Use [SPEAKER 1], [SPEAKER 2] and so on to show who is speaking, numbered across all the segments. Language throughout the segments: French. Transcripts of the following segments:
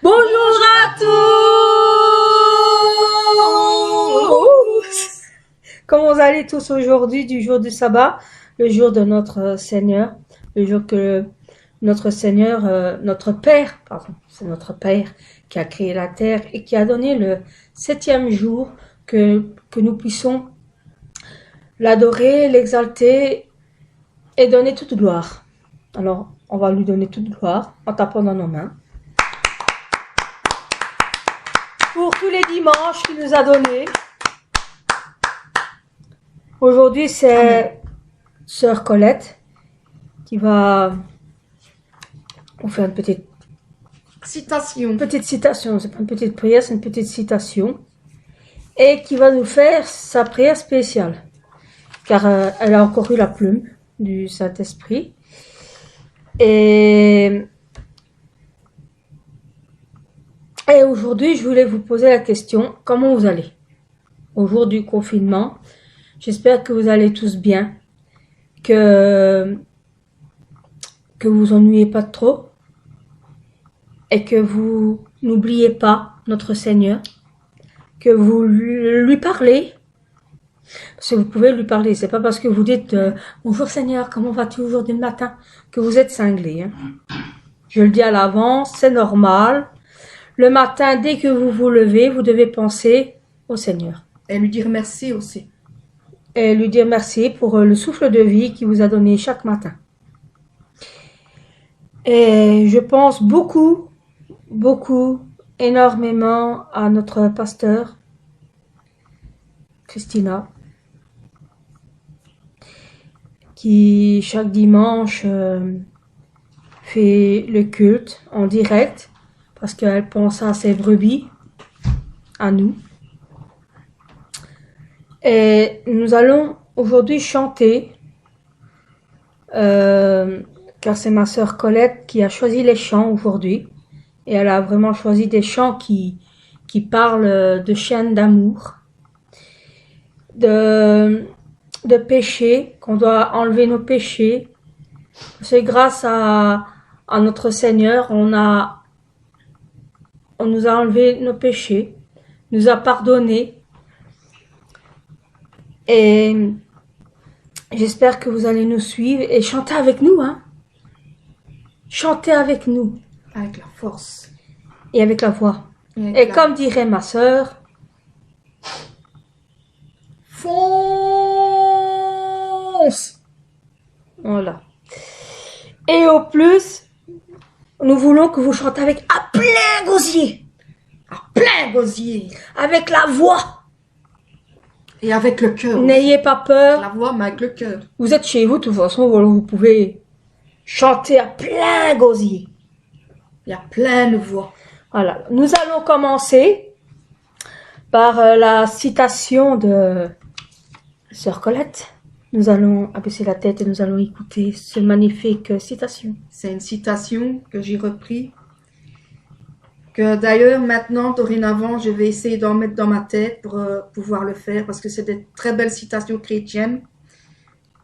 [SPEAKER 1] Bonjour à tous! Comment vous allez tous aujourd'hui du jour du sabbat, le jour de notre Seigneur, le jour que notre Seigneur, notre Père, pardon, c'est notre Père qui a créé la terre et qui a donné le 7e jour que nous puissions l'adorer, l'exalter et donner toute gloire. Alors, on va lui donner toute gloire en tapant dans nos mains. Pour tous les dimanches qu'il nous a donnés. Aujourd'hui, c'est Sœur Colette qui va nous faire une petite citation. C'est pas une petite prière, c'est une petite citation. Et qui va nous faire sa prière spéciale. Car elle a encore eu la plume du Saint-Esprit. Et aujourd'hui, je voulais vous poser la question, comment vous allez au jour du confinement? J'espère que vous allez tous bien, que vous ennuyez pas trop et que vous n'oubliez pas notre Seigneur, que vous lui parlez. Parce que vous pouvez lui parler, c'est pas parce que vous dites bonjour Seigneur, comment vas-tu aujourd'hui le matin que vous êtes cinglé. Hein. Je le dis à l'avance, c'est normal. Le matin, dès que vous vous levez, vous devez penser au Seigneur.
[SPEAKER 2] Et lui dire merci aussi.
[SPEAKER 1] Et lui dire merci pour le souffle de vie qu'il vous a donné chaque matin. Et je pense beaucoup, énormément à notre pasteur, Christina, qui chaque dimanche fait le culte en direct parce qu'elle pense à ses brebis, à nous. Et nous allons aujourd'hui chanter, car c'est ma sœur Colette qui a choisi les chants aujourd'hui. Et elle a vraiment choisi des chants qui parlent de chaînes d'amour, de péché, qu'on doit enlever nos péchés. C'est grâce à notre Seigneur, on nous a enlevé nos péchés, nous a pardonné. Et j'espère que vous allez nous suivre et chanter avec nous, hein. Chantez avec nous.
[SPEAKER 2] Avec la force.
[SPEAKER 1] Et avec la voix. Et comme dirait ma sœur,
[SPEAKER 2] fonce!
[SPEAKER 1] Voilà. Et au plus, nous voulons que vous chantez avec à plein gosier.
[SPEAKER 2] À plein gosier.
[SPEAKER 1] Avec la voix.
[SPEAKER 2] Et avec le cœur.
[SPEAKER 1] N'ayez pas peur.
[SPEAKER 2] La voix, mais avec le cœur.
[SPEAKER 1] Vous êtes chez vous, de toute façon, vous pouvez chanter à plein gosier.
[SPEAKER 2] Il y a plein de voix.
[SPEAKER 1] Voilà. Nous allons commencer par la citation de Sœur Colette. Nous allons abaisser la tête et nous allons écouter ce magnifique citation.
[SPEAKER 2] C'est une citation que j'ai repris. Que d'ailleurs, maintenant, dorénavant, je vais essayer d'en mettre dans ma tête pour pouvoir le faire. Parce que c'est des très belles citations chrétiennes.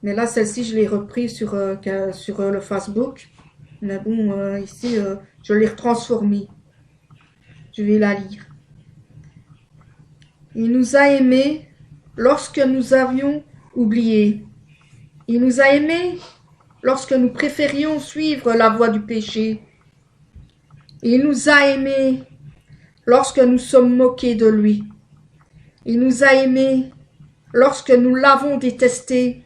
[SPEAKER 2] Mais là, celle-ci, je l'ai reprise sur le Facebook. Mais bon, ici, je l'ai retransformée. Je vais la lire. Il nous a aimés lorsque nous avions oublié. Il nous a aimés lorsque nous préférions suivre la voie du péché. Il nous a aimés lorsque nous sommes moqués de lui. Il nous a aimés lorsque nous l'avons détesté.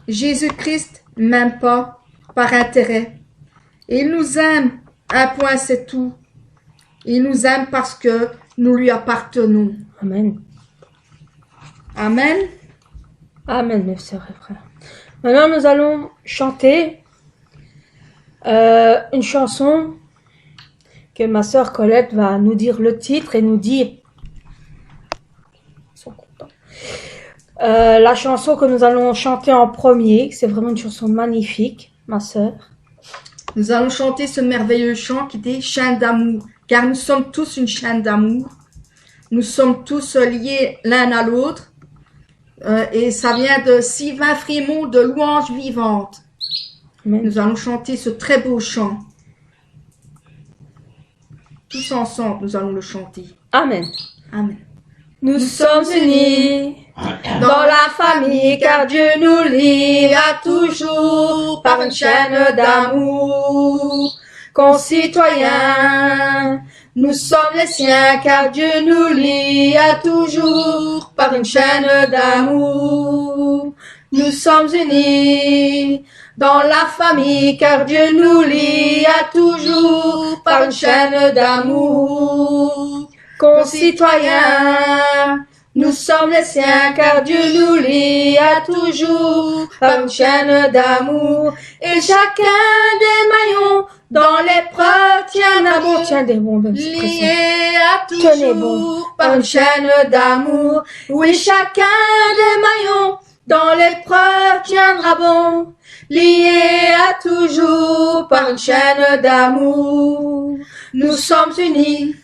[SPEAKER 2] Jésus-Christ m'aime pas par intérêt. Il nous aime, un point c'est tout. Il nous aime parce que nous lui appartenons.
[SPEAKER 1] Amen.
[SPEAKER 2] Amen.
[SPEAKER 1] Amen, mes sœurs et frères. Maintenant, nous allons chanter une chanson que ma sœur Colette va nous dire le titre et nous dire. Ils sont contents. La chanson que nous allons chanter en premier, c'est vraiment une chanson magnifique, ma sœur.
[SPEAKER 2] Nous allons chanter ce merveilleux chant qui dit chaîne d'amour, car nous sommes tous une chaîne d'amour. Nous sommes tous liés l'un à l'autre. Et ça vient de Sylvain Frémaux de Louange vivante.
[SPEAKER 1] Amen.
[SPEAKER 2] Nous allons chanter ce très beau chant. Tous ensemble, nous allons le chanter.
[SPEAKER 1] Amen.
[SPEAKER 2] Amen.
[SPEAKER 1] Nous sommes unis dans la famille car Dieu nous lie à toujours par une chaîne d'amour. Concitoyens, nous sommes les siens car Dieu nous lie à toujours par une chaîne d'amour. Nous sommes unis dans la famille car Dieu nous lie à toujours par une chaîne d'amour. Concitoyens, nous sommes les siens car Dieu nous lie à toujours par une chaîne d'amour. Et chacun des maillons dans l'épreuve tiendra bon. Tiens des bons,
[SPEAKER 2] Lié à
[SPEAKER 1] Tenez bon.
[SPEAKER 2] toujours par une chaîne d'amour.
[SPEAKER 1] Oui, chacun des maillons dans l'épreuve tiendra bon. Lié à toujours par une chaîne d'amour. Nous sommes unis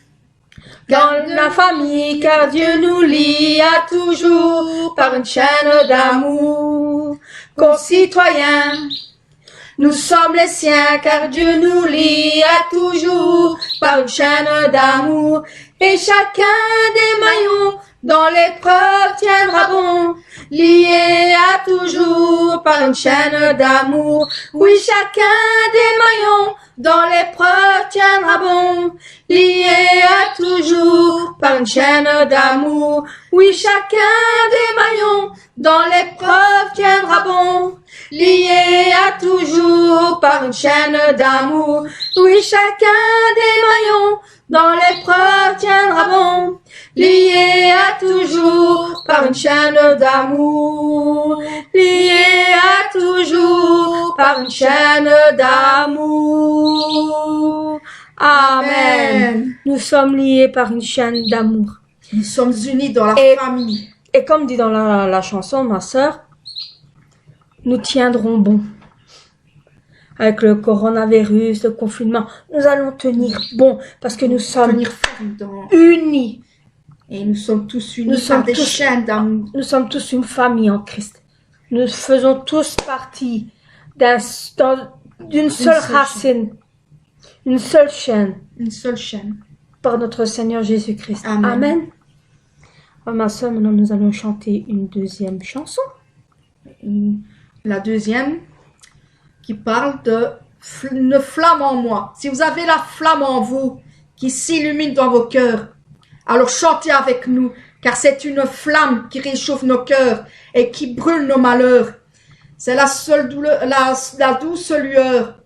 [SPEAKER 1] dans la famille car Dieu nous lie à toujours par une chaîne d'amour. Concitoyens, nous sommes les siens car Dieu nous lie à toujours par une chaîne d'amour. Et chacun des maillons dans l'épreuve tiendra bon. Lié à toujours par une chaîne d'amour. Oui, chacun des maillons dans l'épreuve tiendra bon. Lié à toujours par une chaîne d'amour. Oui, chacun des maillons dans l'épreuve tiendra bon. Lié à toujours par une chaîne d'amour. Oui, chacun des maillons dans l'épreuve tiendra bon. Lié à toujours par une chaîne d'amour. Lié à toujours par une chaîne d'amour. Amen. Nous sommes liés par une chaîne d'amour.
[SPEAKER 2] Nous sommes unis dans la
[SPEAKER 1] Et-
[SPEAKER 2] famille.
[SPEAKER 1] Et comme dit dans la chanson, ma sœur, nous tiendrons bon. Avec le coronavirus, le confinement, nous allons tenir bon parce que nous sommes
[SPEAKER 2] Tenir ferme dans...
[SPEAKER 1] unis.
[SPEAKER 2] Et nous sommes tous unis
[SPEAKER 1] Nous
[SPEAKER 2] par
[SPEAKER 1] sommes
[SPEAKER 2] des
[SPEAKER 1] tous-
[SPEAKER 2] chaînes d'amour.
[SPEAKER 1] Nous sommes tous une famille en Christ. Nous faisons tous partie d'une seule
[SPEAKER 2] seule
[SPEAKER 1] racine, une seule chaîne
[SPEAKER 2] Une seule chaîne.
[SPEAKER 1] par notre Seigneur Jésus-Christ.
[SPEAKER 2] Amen.
[SPEAKER 1] Amen. Oh, ma sœur, maintenant nous allons chanter une deuxième chanson.
[SPEAKER 2] La deuxième qui parle de une flamme en moi. Si vous avez la flamme en vous qui s'illumine dans vos cœurs, alors chantez avec nous, car c'est une flamme qui réchauffe nos cœurs et qui brûle nos malheurs. C'est la seule douleur, la douce lueur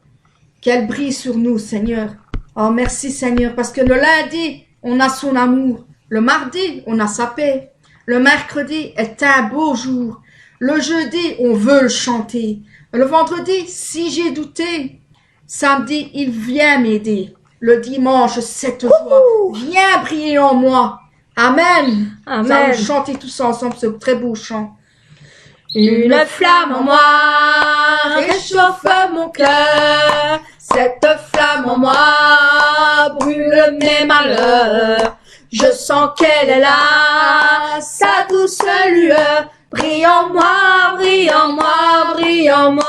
[SPEAKER 2] qu'elle brille sur nous, Seigneur. Oh, merci, Seigneur, parce que le lundi, on a son amour. Le mardi, on a sa paix. Le mercredi est un beau jour. Le jeudi, on veut le chanter. Le vendredi, si j'ai douté. Samedi, il vient m'aider. Le dimanche, cette joie vient briller en moi. Amen.
[SPEAKER 1] Amen.
[SPEAKER 2] Nous allons chanter tous ensemble ce très beau chant.
[SPEAKER 1] Une flamme en moi réchauffe mon cœur. Cette flamme en moi brûle mes malheurs. Je sens qu'elle est là, sa douce lueur. Brille en moi, brille en moi, brille en moi.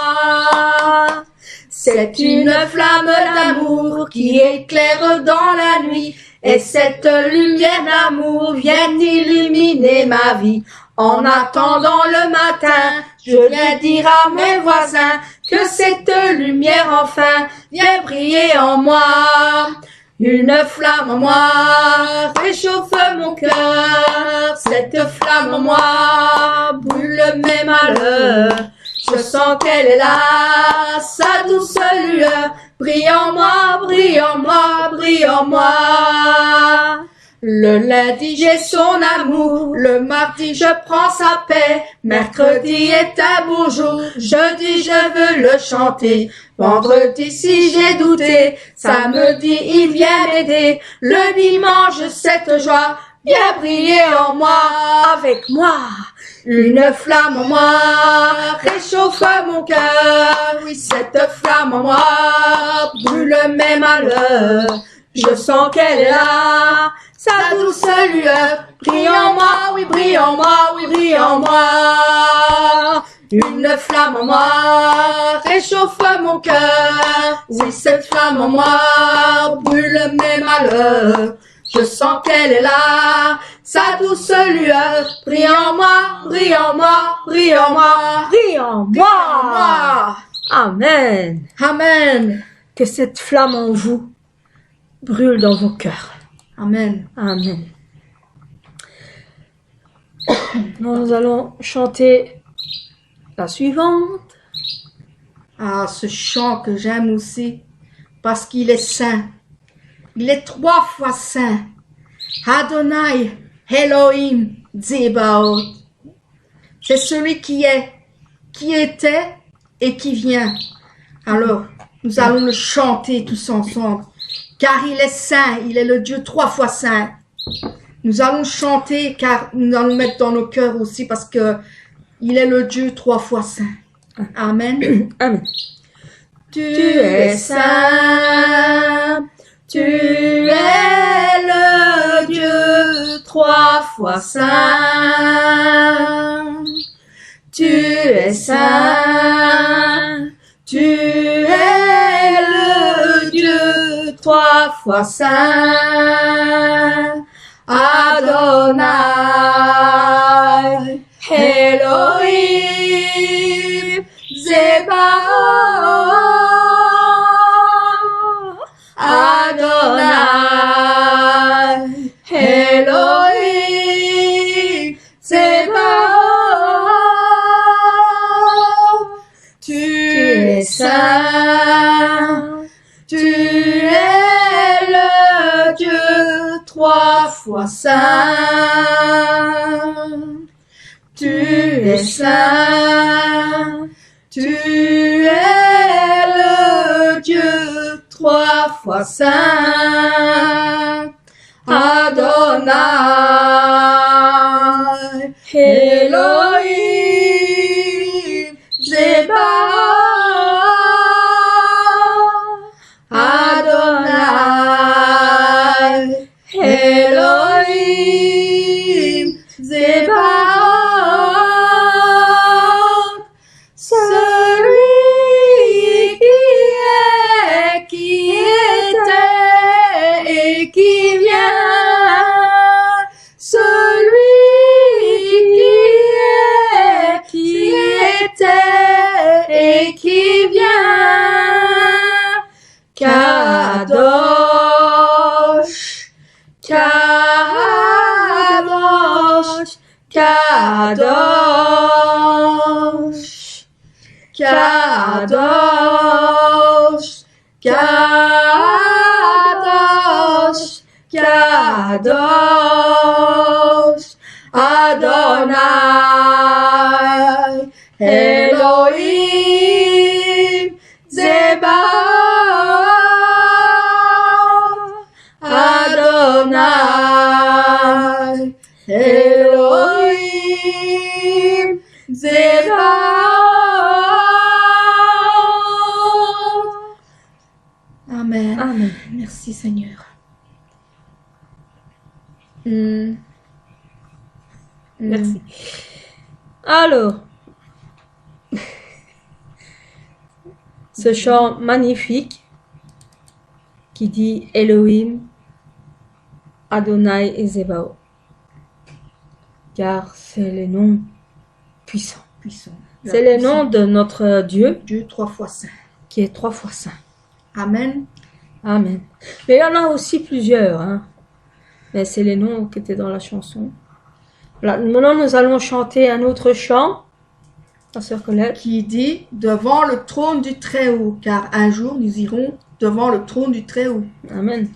[SPEAKER 1] C'est une flamme d'amour qui éclaire dans la nuit. Et cette lumière d'amour vient illuminer ma vie. En attendant le matin, je viens dire à mes voisins que cette lumière enfin vient briller en moi. Une flamme en moi réchauffe mon cœur. Cette flamme en moi brûle mes malheurs. Je sens qu'elle est là, sa douce lueur. Brille en moi, brille en moi, brille en moi. Le lundi, j'ai son amour. Le mardi, je prends sa paix. Mercredi est un beau jour. Jeudi, je veux le chanter. Vendredi, si j'ai douté. Samedi, il vient m'aider. Le dimanche, cette joie vient briller en moi. Avec moi. Une flamme en moi réchauffe mon cœur. Oui, cette flamme en moi brûle mes malheurs. Je sens qu'elle est là, sa douce lueur. Brille en moi, oui, brille en moi, oui, brille en moi. Une flamme en moi réchauffe mon cœur. Oui, cette flamme en moi brûle mes malheurs.
[SPEAKER 2] malheur. Je sens qu'elle est là, sa douce lueur. Brille en moi, brille en moi, brille en moi,
[SPEAKER 1] Brille en
[SPEAKER 2] brille en
[SPEAKER 1] moi.
[SPEAKER 2] moi.
[SPEAKER 1] Amen.
[SPEAKER 2] Amen.
[SPEAKER 1] Que cette flamme en vous brûle dans vos cœurs.
[SPEAKER 2] Amen.
[SPEAKER 1] Amen. Nous allons chanter la suivante.
[SPEAKER 2] Ah, ce chant que j'aime aussi, parce qu'il est saint. Il est 3 fois saint. Adonai, Elohim, Tsebaoth. C'est celui qui est, qui était et qui vient. Alors, nous allons le chanter tous ensemble. Car il est saint, il est le Dieu 3 fois saint. Nous allons chanter car nous allons mettre dans nos cœurs aussi parce que il est le Dieu 3 fois saint. Amen.
[SPEAKER 1] Amen.
[SPEAKER 2] Tu es saint, tu es le Dieu 3 fois saint. Tu es saint, tu es le Dieu 3 fois saint. Adonai, Elohim, Tsebaoth. Adonai, Elohim, Tsebaoth. Tu es saint, tu es le Dieu 3 fois saint. Tu es saint, tu es le Dieu 3 fois saint. Adonai, Elohim, Tsebaoth. Adonai, Elohim, Tsebaoth. Celui qui était et qui vient. Celui qui était et qui vient. Kadosh, Kadosh, Kadosh, Kadosh, Kadosh, Kadosh, Adonai, Elohim, Tsebaoth. Adonai, Elohim, Tsebaoth. Amen.
[SPEAKER 1] Amen.
[SPEAKER 2] Merci Seigneur.
[SPEAKER 1] Merci. Alors, ce chant magnifique qui dit Elohim, Adonai et Tsebaoth. Car c'est les noms puissants.
[SPEAKER 2] Puissant.
[SPEAKER 1] C'est les noms de notre Dieu
[SPEAKER 2] Dieu 3 fois saint.
[SPEAKER 1] qui est 3 fois saint.
[SPEAKER 2] Amen.
[SPEAKER 1] Amen. Mais il y en a aussi plusieurs. Hein. Mais c'est les noms qui étaient dans la chanson. Voilà. Maintenant, nous allons chanter un autre chant. La sœur Colette.
[SPEAKER 2] Qui dit devant le trône du Très-Haut, car un jour nous irons devant le trône du Très-Haut.
[SPEAKER 1] Amen.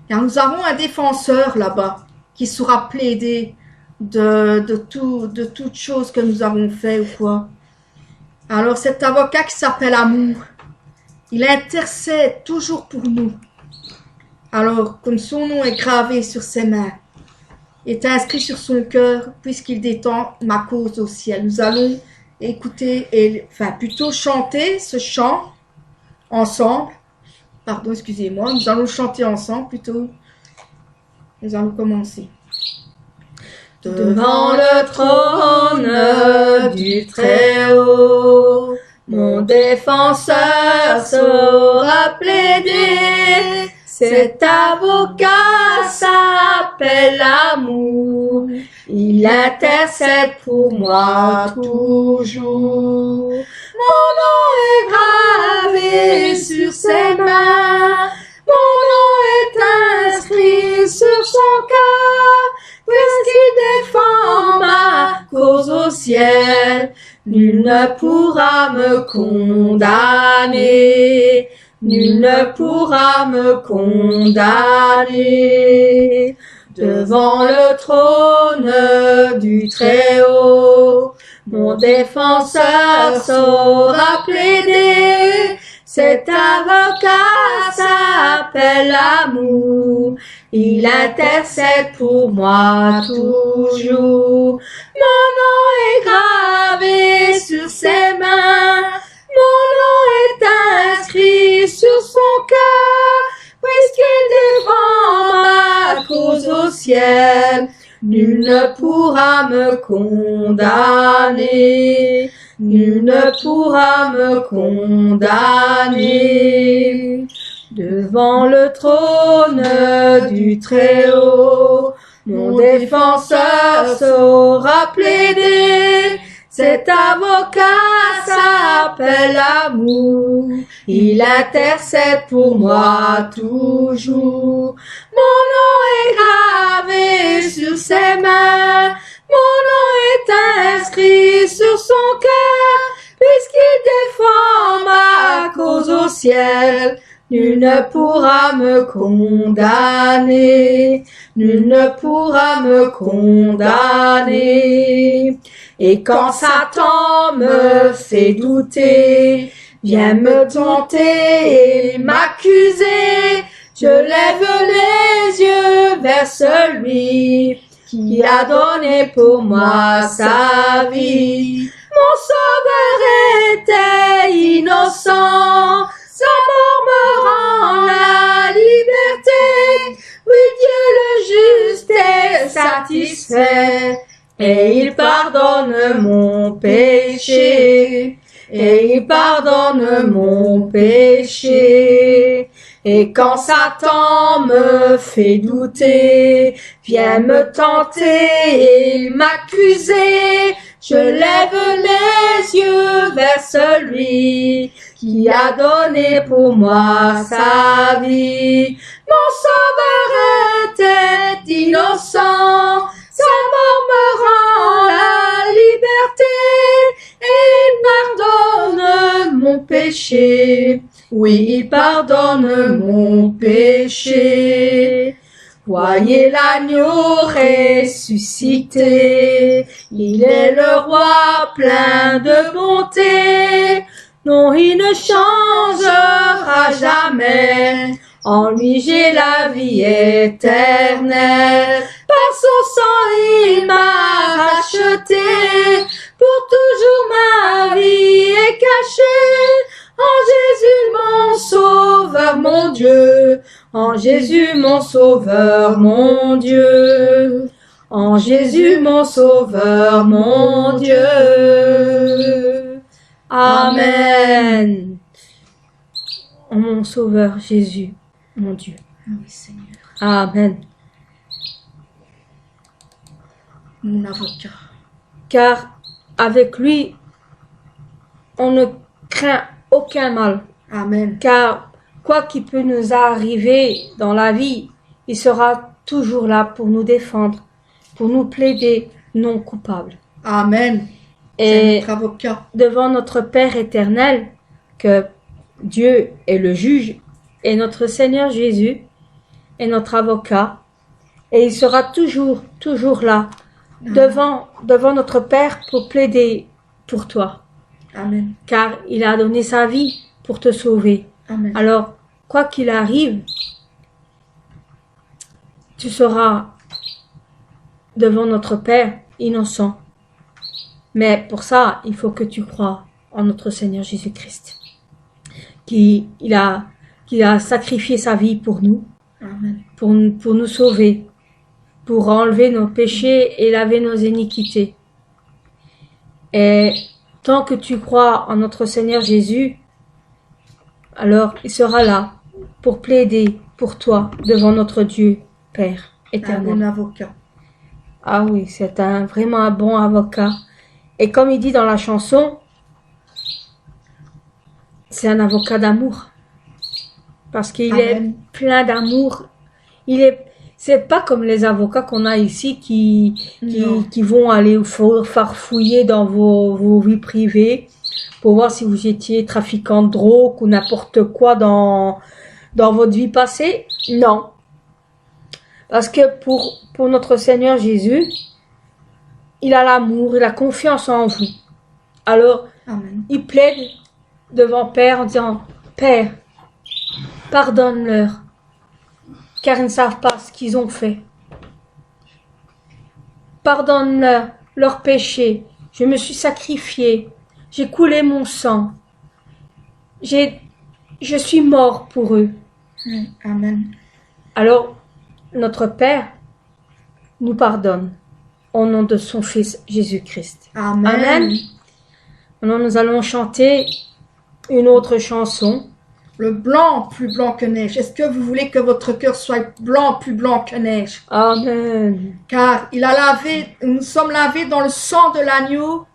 [SPEAKER 2] Car nous avons un défenseur là-bas qui saura plaider de toute chose que nous avons fait ou quoi. Alors cet avocat qui s'appelle Amour, il intercède toujours pour nous. Alors comme son nom est gravé sur ses mains, est inscrit sur son cœur, puisqu'il détend ma cause au ciel. Nous allons écouter, plutôt chanter ce chant ensemble. Pardon, excusez-moi. Nous allons chanter ensemble plutôt. Nous allons commencer. Devant le trône du Très-Haut, mon défenseur saura plaider.
[SPEAKER 1] Cet avocat s'appelle l'amour. Il intercède pour moi toujours. Mon nom est gravé sur ses mains. Mon nom est inscrit sur son cœur. Puisqu'il défend ma cause au ciel, nul ne pourra me condamner. Nul ne pourra me condamner. Devant le trône du Très-Haut, mon défenseur saura plaider. Cet avocat s'appelle l'amour. Il intercède pour moi toujours. Mon nom est gravé sur ses mains. Mon nom est inscrit sur son cœur. Puisqu'il défend ma cause au ciel, nul ne pourra me condamner. Nul ne pourra me condamner. Devant le trône du Très-Haut, mon défenseur saura plaider. Cet avocat s'appelle l'amour. Il intercède pour moi toujours. Mon nom est gravé sur ses mains. Mon nom est inscrit sur son cœur. Puisqu'il défend ma cause au ciel, nul ne pourra me condamner. Nul ne pourra me condamner. Et quand Satan me fait douter, vient me tenter et m'accuser, je lève les yeux vers celui qui a donné pour moi sa vie. Mon sauveur était innocent, sa mort me rend la liberté. Oui, Dieu le juste est satisfait, et il pardonne mon péché. Et il pardonne mon péché. Et quand Satan me fait douter, vient me tenter et m'accuser, je lève les yeux vers celui qui a donné pour moi sa vie. Mon sauveur était innocent, sa mort me rend la liberté, et il pardonne mon péché. Oui, il pardonne mon péché. Voyez l'agneau ressuscité, il est le roi plein de bonté. Non, il ne changera jamais, en lui j'ai la vie éternelle. Par son sang il m'a racheté, pour toujours ma vie est cachée. En Jésus mon sauveur, mon Dieu, en Jésus mon sauveur, mon Dieu, en Jésus mon sauveur, mon Dieu. Amen. En mon sauveur Jésus, mon Dieu.
[SPEAKER 2] Oui, Seigneur.
[SPEAKER 1] Amen.
[SPEAKER 2] Mon avocat.
[SPEAKER 1] Car avec lui, on ne craint aucun mal.
[SPEAKER 2] Amen.
[SPEAKER 1] Car quoi qu'il peut nous arriver dans la vie, il sera toujours là pour nous défendre, pour nous plaider non coupables.
[SPEAKER 2] Amen.
[SPEAKER 1] Et
[SPEAKER 2] C'est notre avocat.
[SPEAKER 1] devant notre Père éternel, que Dieu est le juge, et notre Seigneur Jésus est notre avocat, et il sera toujours là, devant notre Père pour plaider pour toi.
[SPEAKER 2] Amen.
[SPEAKER 1] Car il a donné sa vie pour te sauver.
[SPEAKER 2] Amen.
[SPEAKER 1] Alors, quoi qu'il arrive, tu seras devant notre Père innocent. Mais pour ça, il faut que tu crois en notre Seigneur Jésus-Christ, qui a sacrifié sa vie pour nous,
[SPEAKER 2] Amen.
[SPEAKER 1] pour nous sauver, pour enlever nos péchés et laver nos iniquités. Et tant que tu crois en notre Seigneur Jésus, alors il sera là pour plaider pour toi devant notre Dieu, Père
[SPEAKER 2] Un
[SPEAKER 1] éternel.
[SPEAKER 2] bon avocat.
[SPEAKER 1] Ah oui, c'est vraiment un bon avocat. Et comme il dit dans la chanson, c'est un avocat d'amour. Parce qu'il est
[SPEAKER 2] Amen.
[SPEAKER 1] plein d'amour. C'est pas comme les avocats qu'on a ici
[SPEAKER 2] Non.
[SPEAKER 1] qui vont aller farfouiller dans vos vies privées pour voir si vous étiez trafiquant de drogue ou n'importe quoi dans votre vie passée. Non. Parce que pour notre Seigneur Jésus, il a l'amour, il a confiance en vous. Alors,
[SPEAKER 2] Amen.
[SPEAKER 1] il plaide devant Père en disant, Père, pardonne-leur, car ils ne savent pas ce qu'ils ont fait. Pardonne-leur leurs péchés. Je me suis sacrifié. J'ai coulé mon sang. Je suis mort pour eux.
[SPEAKER 2] Amen.
[SPEAKER 1] Alors, notre Père nous pardonne au nom de son Fils Jésus-Christ.
[SPEAKER 2] Amen.
[SPEAKER 1] Amen. Maintenant, nous allons chanter une autre chanson.
[SPEAKER 2] Le blanc plus blanc que neige. Est-ce que vous voulez que votre cœur soit blanc plus blanc que neige?
[SPEAKER 1] Amen.
[SPEAKER 2] Car nous sommes lavés dans le sang de l'agneau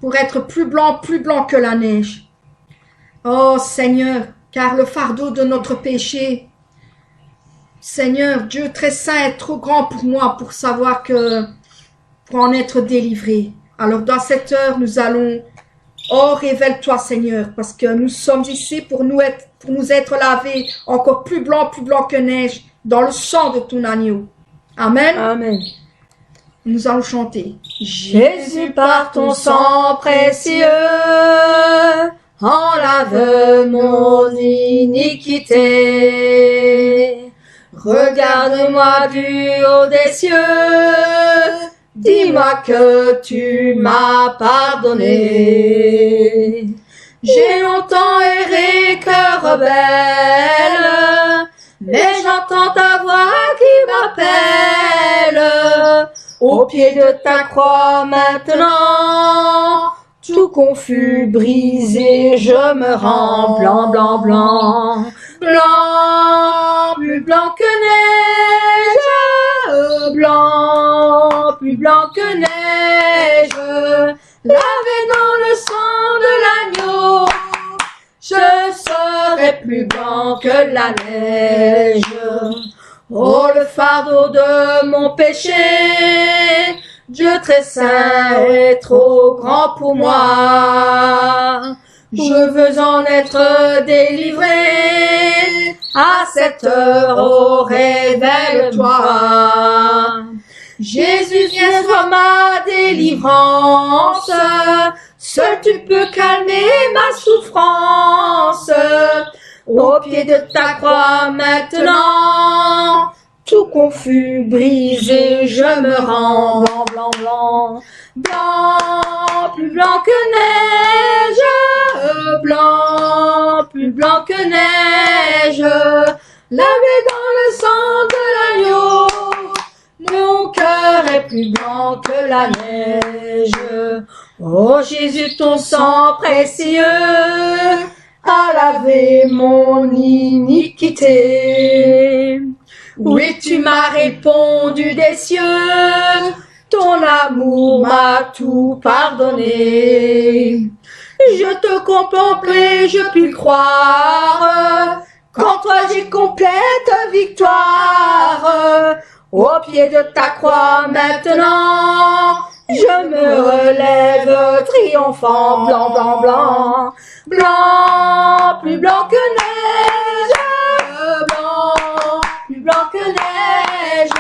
[SPEAKER 2] pour être plus blanc que la neige. Oh Seigneur, car le fardeau de notre péché, Seigneur, Dieu très saint est trop grand pour moi pour savoir pour en être délivré. Alors dans cette heure, nous allons, oh révèle-toi Seigneur, parce que nous sommes ici pour nous être lavés encore plus blanc que neige dans le sang de ton agneau. Amen.
[SPEAKER 1] Amen.
[SPEAKER 2] Nous allons chanter.
[SPEAKER 1] Jésus, par ton sang précieux, enlave mon iniquité. Regarde-moi du haut des cieux, dis-moi que tu m'as pardonné. J'ai longtemps erré, cœur rebelle, mais j'entends ta voix qui m'appelle. Au pied de ta croix maintenant, tout confus, brisé, je me rends blanc, blanc, blanc. Blanc, plus blanc que neige, blanc, plus blanc que neige, lavé dans le sang de l'agneau, je serai plus blanc que la neige. Oh, le fardeau de mon péché, Dieu très saint est trop grand pour moi. Je veux en être délivré, à cette heure, oh, révèle-toi. Jésus, viens, sois ma délivrance, seul tu peux calmer ma souffrance. Au pied de ta croix maintenant, tout confus, brisé, je me rends blanc, blanc, blanc. Blanc, plus blanc que neige, blanc, plus blanc que neige, lavé dans le sang de l'agneau, mon cœur est plus blanc que la neige. Oh Jésus, ton sang précieux a lavé mon iniquité. Oui, tu m'as répondu des cieux, ton amour m'a tout pardonné. Je te contemplais, je puis croire, qu'en toi j'ai complète victoire. Au pied de ta croix maintenant, je me relève triomphant, blanc, blanc, blanc. Blanc, plus blanc que neige, blanc, plus blanc que neige,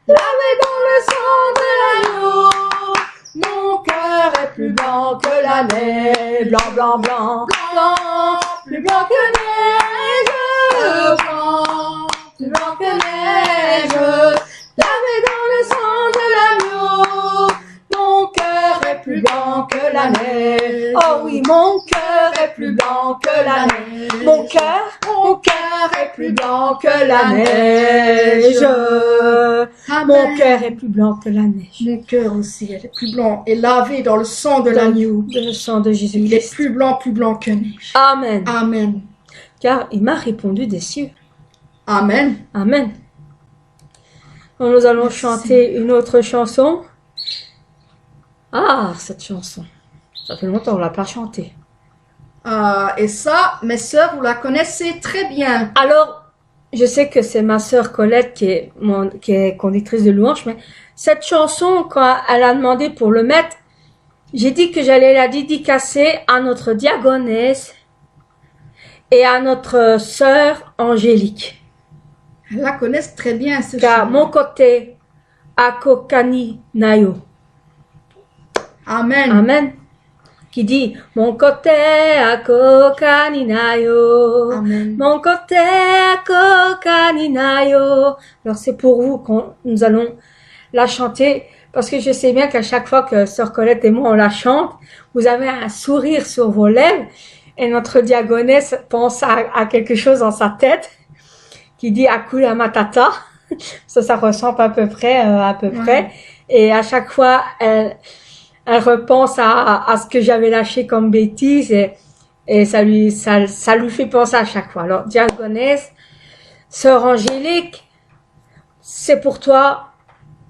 [SPEAKER 1] lavé dans le sang de l'agneau, mon cœur est plus blanc que la neige, blanc, blanc, blanc, blanc, plus blanc que neige, blanc, plus blanc que neige, lavé dans le sang de l'agneau, mon cœur est plus blanc que la neige. Oh oui, mon cœur est plus blanc que la neige. Mon cœur est plus blanc que la neige. Mon cœur est plus blanc que la neige.
[SPEAKER 2] Mon cœur aussi, elle est plus blanc et lavé dans le sang de l'agneau.
[SPEAKER 1] Le sang de
[SPEAKER 2] Il est
[SPEAKER 1] Jésus-Christ.
[SPEAKER 2] plus blanc que neige.
[SPEAKER 1] Amen.
[SPEAKER 2] Amen.
[SPEAKER 1] Car il m'a répondu des cieux.
[SPEAKER 2] Amen.
[SPEAKER 1] Amen. Donc, nous allons chanter une autre chanson. Ah, cette chanson. Ça fait longtemps qu'on ne l'a pas chantée.
[SPEAKER 2] Et ça, mes sœurs, vous la connaissez très bien.
[SPEAKER 1] Alors, je sais que c'est ma sœur Colette qui est conductrice de louange, mais cette chanson, quand elle a demandé pour le mettre, j'ai dit que j'allais la dédicacer à notre diaconesse et à notre sœur Angélique.
[SPEAKER 2] Elles la connaissent très bien, ce
[SPEAKER 1] Car
[SPEAKER 2] chant.
[SPEAKER 1] mon côté, Akokani Nayo.
[SPEAKER 2] Amen.
[SPEAKER 1] Amen. Qui dit, mon côté, Akokani Nayo.
[SPEAKER 2] Amen.
[SPEAKER 1] Mon côté, Akokani Nayo. Alors c'est pour vous qu'on nous allons la chanter, parce que je sais bien qu'à chaque fois que sœur Colette et moi on la chante, vous avez un sourire sur vos lèvres, et notre diaconesse pense à quelque chose dans sa tête, qui dit Akula Matata. Ça ressemble à peu près,
[SPEAKER 2] Ouais.
[SPEAKER 1] Et à chaque fois, elle repense à ce que j'avais lâché comme bêtise, et ça lui fait penser à chaque fois. Alors, diaconesse, sœur Angélique, c'est pour toi,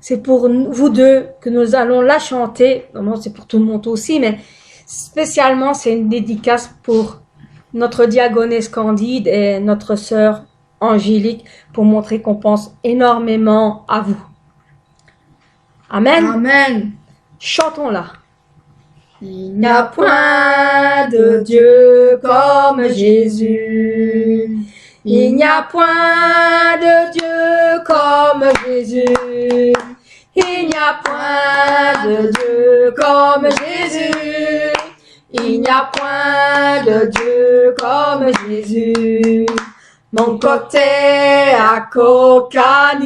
[SPEAKER 1] c'est pour vous deux que nous allons la chanter. Non, c'est pour tout le monde aussi, mais spécialement, c'est une dédicace pour notre diaconesse Candide et notre sœur Angélique, pour montrer qu'on pense énormément à vous. Amen.
[SPEAKER 2] Amen.
[SPEAKER 1] Chantons-la.
[SPEAKER 2] Il n'y a point de Dieu comme Jésus. Il n'y a point de Dieu comme Jésus. Il n'y a point de Dieu comme Jésus. Il n'y a point de Dieu comme Jésus. Mon côté à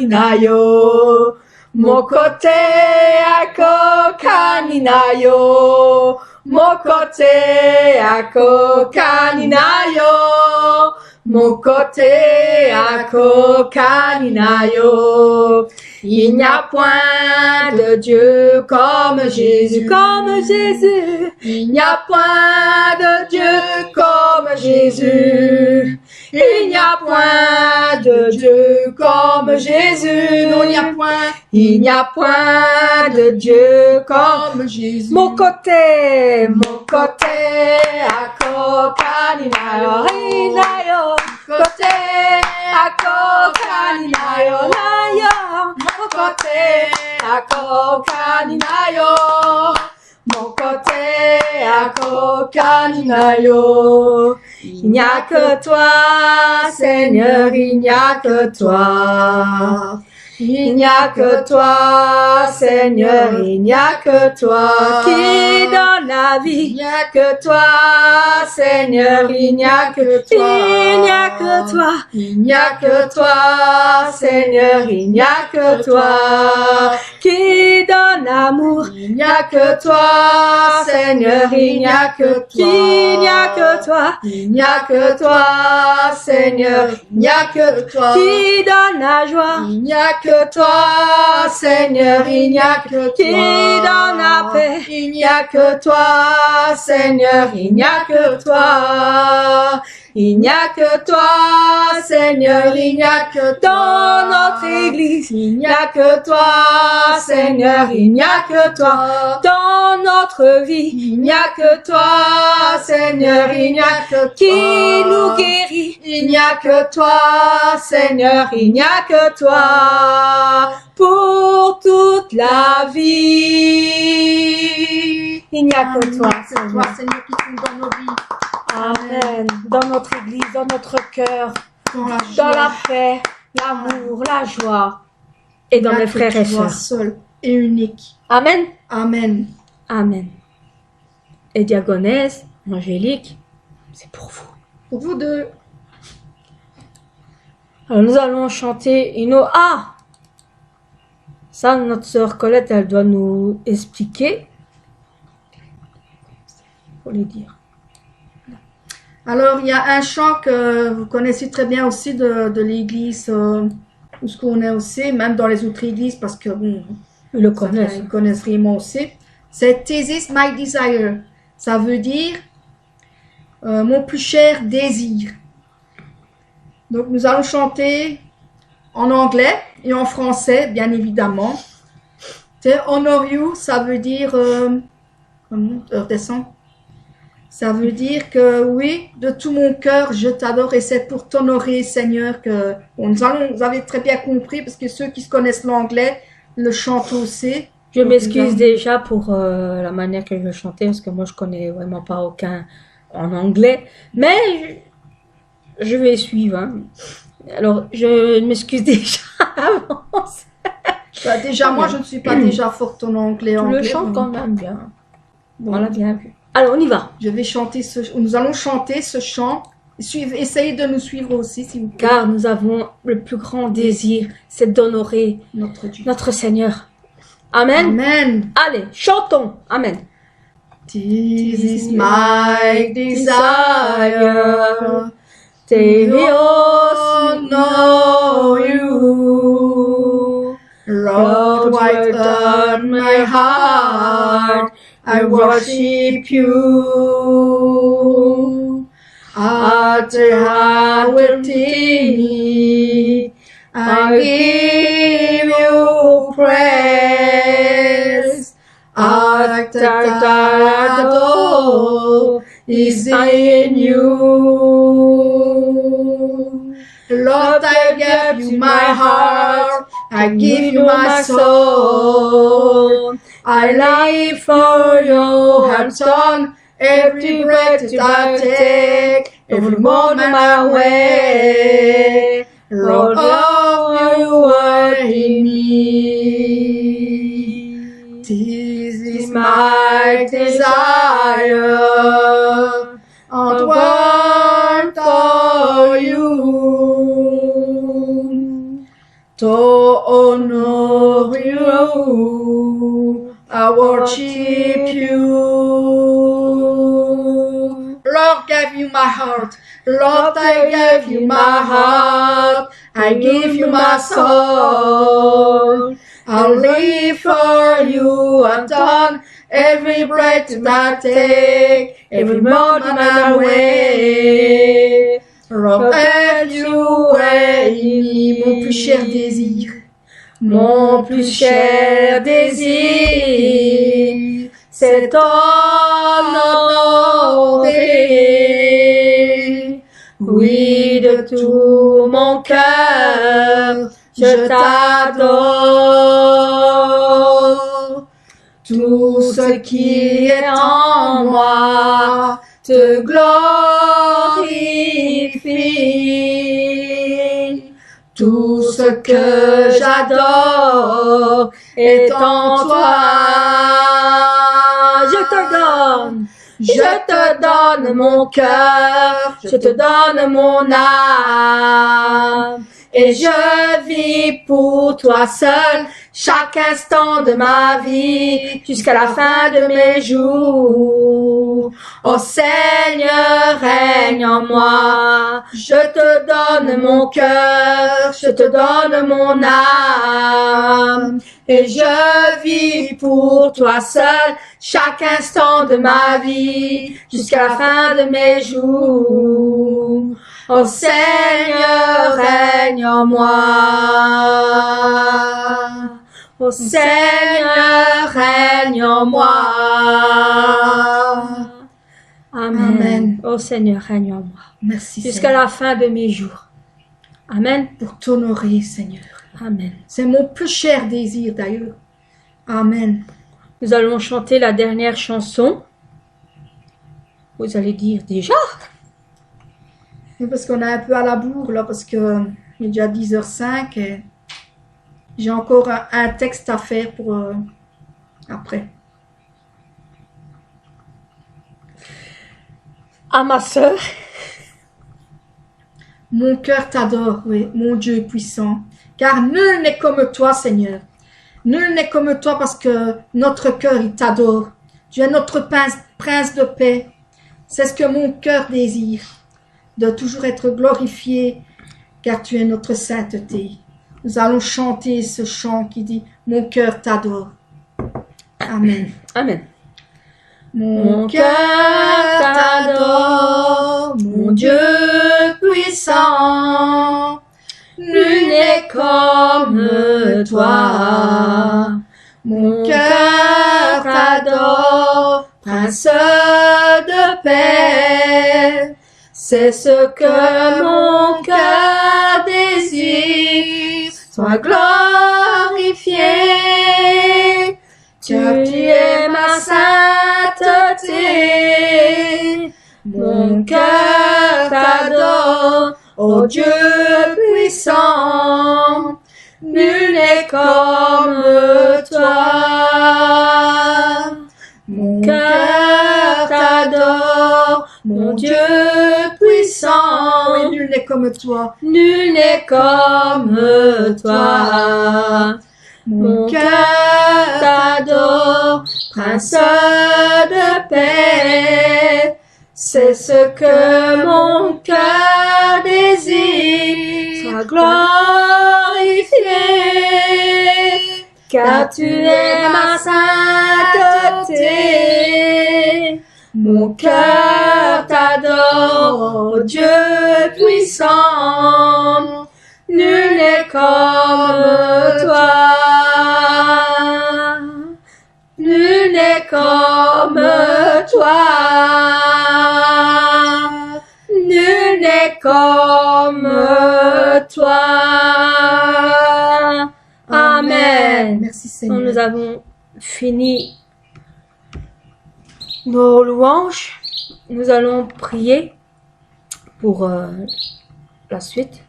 [SPEAKER 2] Kokaninayo. Mon côté à Kokaninayo. Mon côté à Kokaninayo. Mon côté à Kokaninayo. Il n'y a point de Dieu comme Jésus, comme Jésus. Il n'y a point de Dieu comme Jésus. Il n'y a point de Dieu comme Jésus. Non, il n'y a point. Il n'y a point de Dieu comme Jésus. Mon côté à Kokaninayo. Inayo. Côté à Kokaninayo. Nayo. Mon côté à Kokaninayo. Mon côté à Kokaninayo. Il n'y a que toi, Seigneur, il n'y a que toi. Il n'y a que toi, Seigneur, il n'y a que toi qui donne la vie. Il n'y a que toi, Seigneur, il n'y a que toi. Il n'y a que toi. Il n'y a que toi, Seigneur, il n'y a que toi qui donne l'amour. Il n'y a que toi, Seigneur, il n'y a que toi. Il n'y a que toi. Il n'y a que toi, Seigneur, il n'y a que toi qui donne la joie. Il n'y a que toi, Seigneur, il n'y a que toi qui donne la paix. Il n'y a que toi, Seigneur, il n'y a que toi. Il n'y a que toi, Seigneur, il n'y a que dans notre église. Il n'y a que toi, Seigneur, il n'y a que toi dans notre vie. Il n'y a que toi, Seigneur, il n'y a que toi qui nous guérit. Il n'y a que toi, Seigneur, il n'y a que toi pour toute la vie. Il n'y a que toi,
[SPEAKER 1] C'est
[SPEAKER 2] toi, Seigneur, qui compte dans nos vies.
[SPEAKER 1] Amen. Dans notre église, dans notre cœur,
[SPEAKER 2] Dans la
[SPEAKER 1] dans la
[SPEAKER 2] joie.
[SPEAKER 1] paix, l'amour, la joie, et dans
[SPEAKER 2] Il n'y a
[SPEAKER 1] mes
[SPEAKER 2] que
[SPEAKER 1] frères et
[SPEAKER 2] toi
[SPEAKER 1] sœurs.
[SPEAKER 2] seul et unique.
[SPEAKER 1] Amen.
[SPEAKER 2] Amen.
[SPEAKER 1] Amen. Et diaconesse, Angélique, c'est pour vous.
[SPEAKER 2] Pour vous deux.
[SPEAKER 1] Alors nous allons chanter une autre. Ah, ça, notre sœur Colette, elle doit nous expliquer. Faut les dire.
[SPEAKER 2] Alors, il y a un chant que vous connaissez très bien aussi de l'église où ce qu'on est aussi, même dans les autres églises, parce que bon,
[SPEAKER 1] Ils le connaissent.
[SPEAKER 2] ils connaissent vraiment aussi. C'est This is my desire. Ça veut dire mon plus cher désir. Donc nous allons chanter en anglais et en français, bien évidemment. Honor you, ça veut dire redescend. Ça veut dire que oui, de tout mon cœur, je t'adore et c'est pour t'honorer, Seigneur, que vous avez très bien compris parce que ceux qui connaissent l'anglais le chantent aussi.
[SPEAKER 1] Je m'excuse déjà pour la manière que je chantais parce que moi je connais vraiment pas aucun en anglais, mais je vais suivre. Hein. Alors je m'excuse déjà avance.
[SPEAKER 2] Bah, déjà moi je ne suis pas déjà forte en anglais.
[SPEAKER 1] Tu le chantes quand même bien. Bon, on l'a bien vu. Alors on y va.
[SPEAKER 2] Nous allons chanter ce chant. Essayez de nous suivre aussi si vous plaît.
[SPEAKER 1] Car nous avons le plus grand désir, c'est d'honorer notre Seigneur. Amen.
[SPEAKER 2] Amen.
[SPEAKER 1] Allez, chantons. Amen.
[SPEAKER 2] This is my desire, to know you. Lord, right on my heart, I worship you. After I will me, I give you praise. After I adore is in you. Lord, I give you my heart, I give you my soul. I live for your hands on every breath that I take, every moment I way. Lord, oh, you are in me. This is my desire, I want for you, to honor you, I worship you. Lord, give you my heart. Lord, I give you my heart. I give you my soul. I'll live for you. I've done every breath that I take, every moment I wait. Lord, have you in me, mon plus cher désir. Mon plus cher désir, c'est t'honorer. Oui, de tout mon cœur, je t'adore. Tout ce qui est en moi te glorifie. Tout ce que j'adore est en toi. Je te donne mon cœur, je te donne mon âme. Et je vis pour toi seul, chaque instant de ma vie, jusqu'à la fin de mes jours. Ô Seigneur, règne en moi. Je te donne mon cœur, je te donne mon âme. Et je vis pour toi seul, chaque instant de ma vie, jusqu'à la fin de mes jours. Ô Seigneur, règne en moi. Ô Seigneur, règne en moi. Amen. Ô Seigneur, règne en moi.
[SPEAKER 1] Merci.
[SPEAKER 2] Jusqu'à la fin de mes jours.
[SPEAKER 1] Amen.
[SPEAKER 2] Pour t'honorer, Seigneur.
[SPEAKER 1] Amen.
[SPEAKER 2] C'est mon plus cher désir d'ailleurs. Amen.
[SPEAKER 1] Nous allons chanter la dernière chanson. Vous allez dire déjà?
[SPEAKER 2] Parce qu'on est un peu à la bourre là, parce que il est déjà 10h05 et j'ai encore un texte à faire pour après.
[SPEAKER 1] À ma sœur.
[SPEAKER 2] Mon cœur t'adore, oui, mon Dieu puissant, car nul n'est comme toi, Seigneur. Nul n'est comme toi parce que notre cœur, il t'adore. Tu es notre prince de paix. C'est ce que mon cœur désire, de toujours être glorifié, car tu es notre sainteté. Nous allons chanter ce chant qui dit « Mon cœur t'adore ». Amen.
[SPEAKER 1] Amen.
[SPEAKER 2] Mon cœur t'adore, mon Dieu puissant, nul n'est comme toi. Mon cœur t'adore, Prince de paix. C'est ce que mon cœur désire, sois glorifié. Tu es ma sainteté. Mon cœur t'adore, ô Dieu puissant. Nul n'est comme toi. Mon cœur t'adore, mon Dieu puissant.
[SPEAKER 3] Et nul n'est comme toi.
[SPEAKER 2] Nul n'est comme toi. Mon cœur t'adore, Prince de paix. C'est ce que mon cœur désire, sois glorifié, car tu es ma sainteté. Mon cœur t'adore, ô Dieu puissant, nul n'est comme toi. Nul n'est comme toi. Nul n'est comme toi. Amen.
[SPEAKER 3] Merci
[SPEAKER 1] Quand
[SPEAKER 3] Seigneur.
[SPEAKER 1] nous avons fini nos louanges, nous allons prier pour la suite.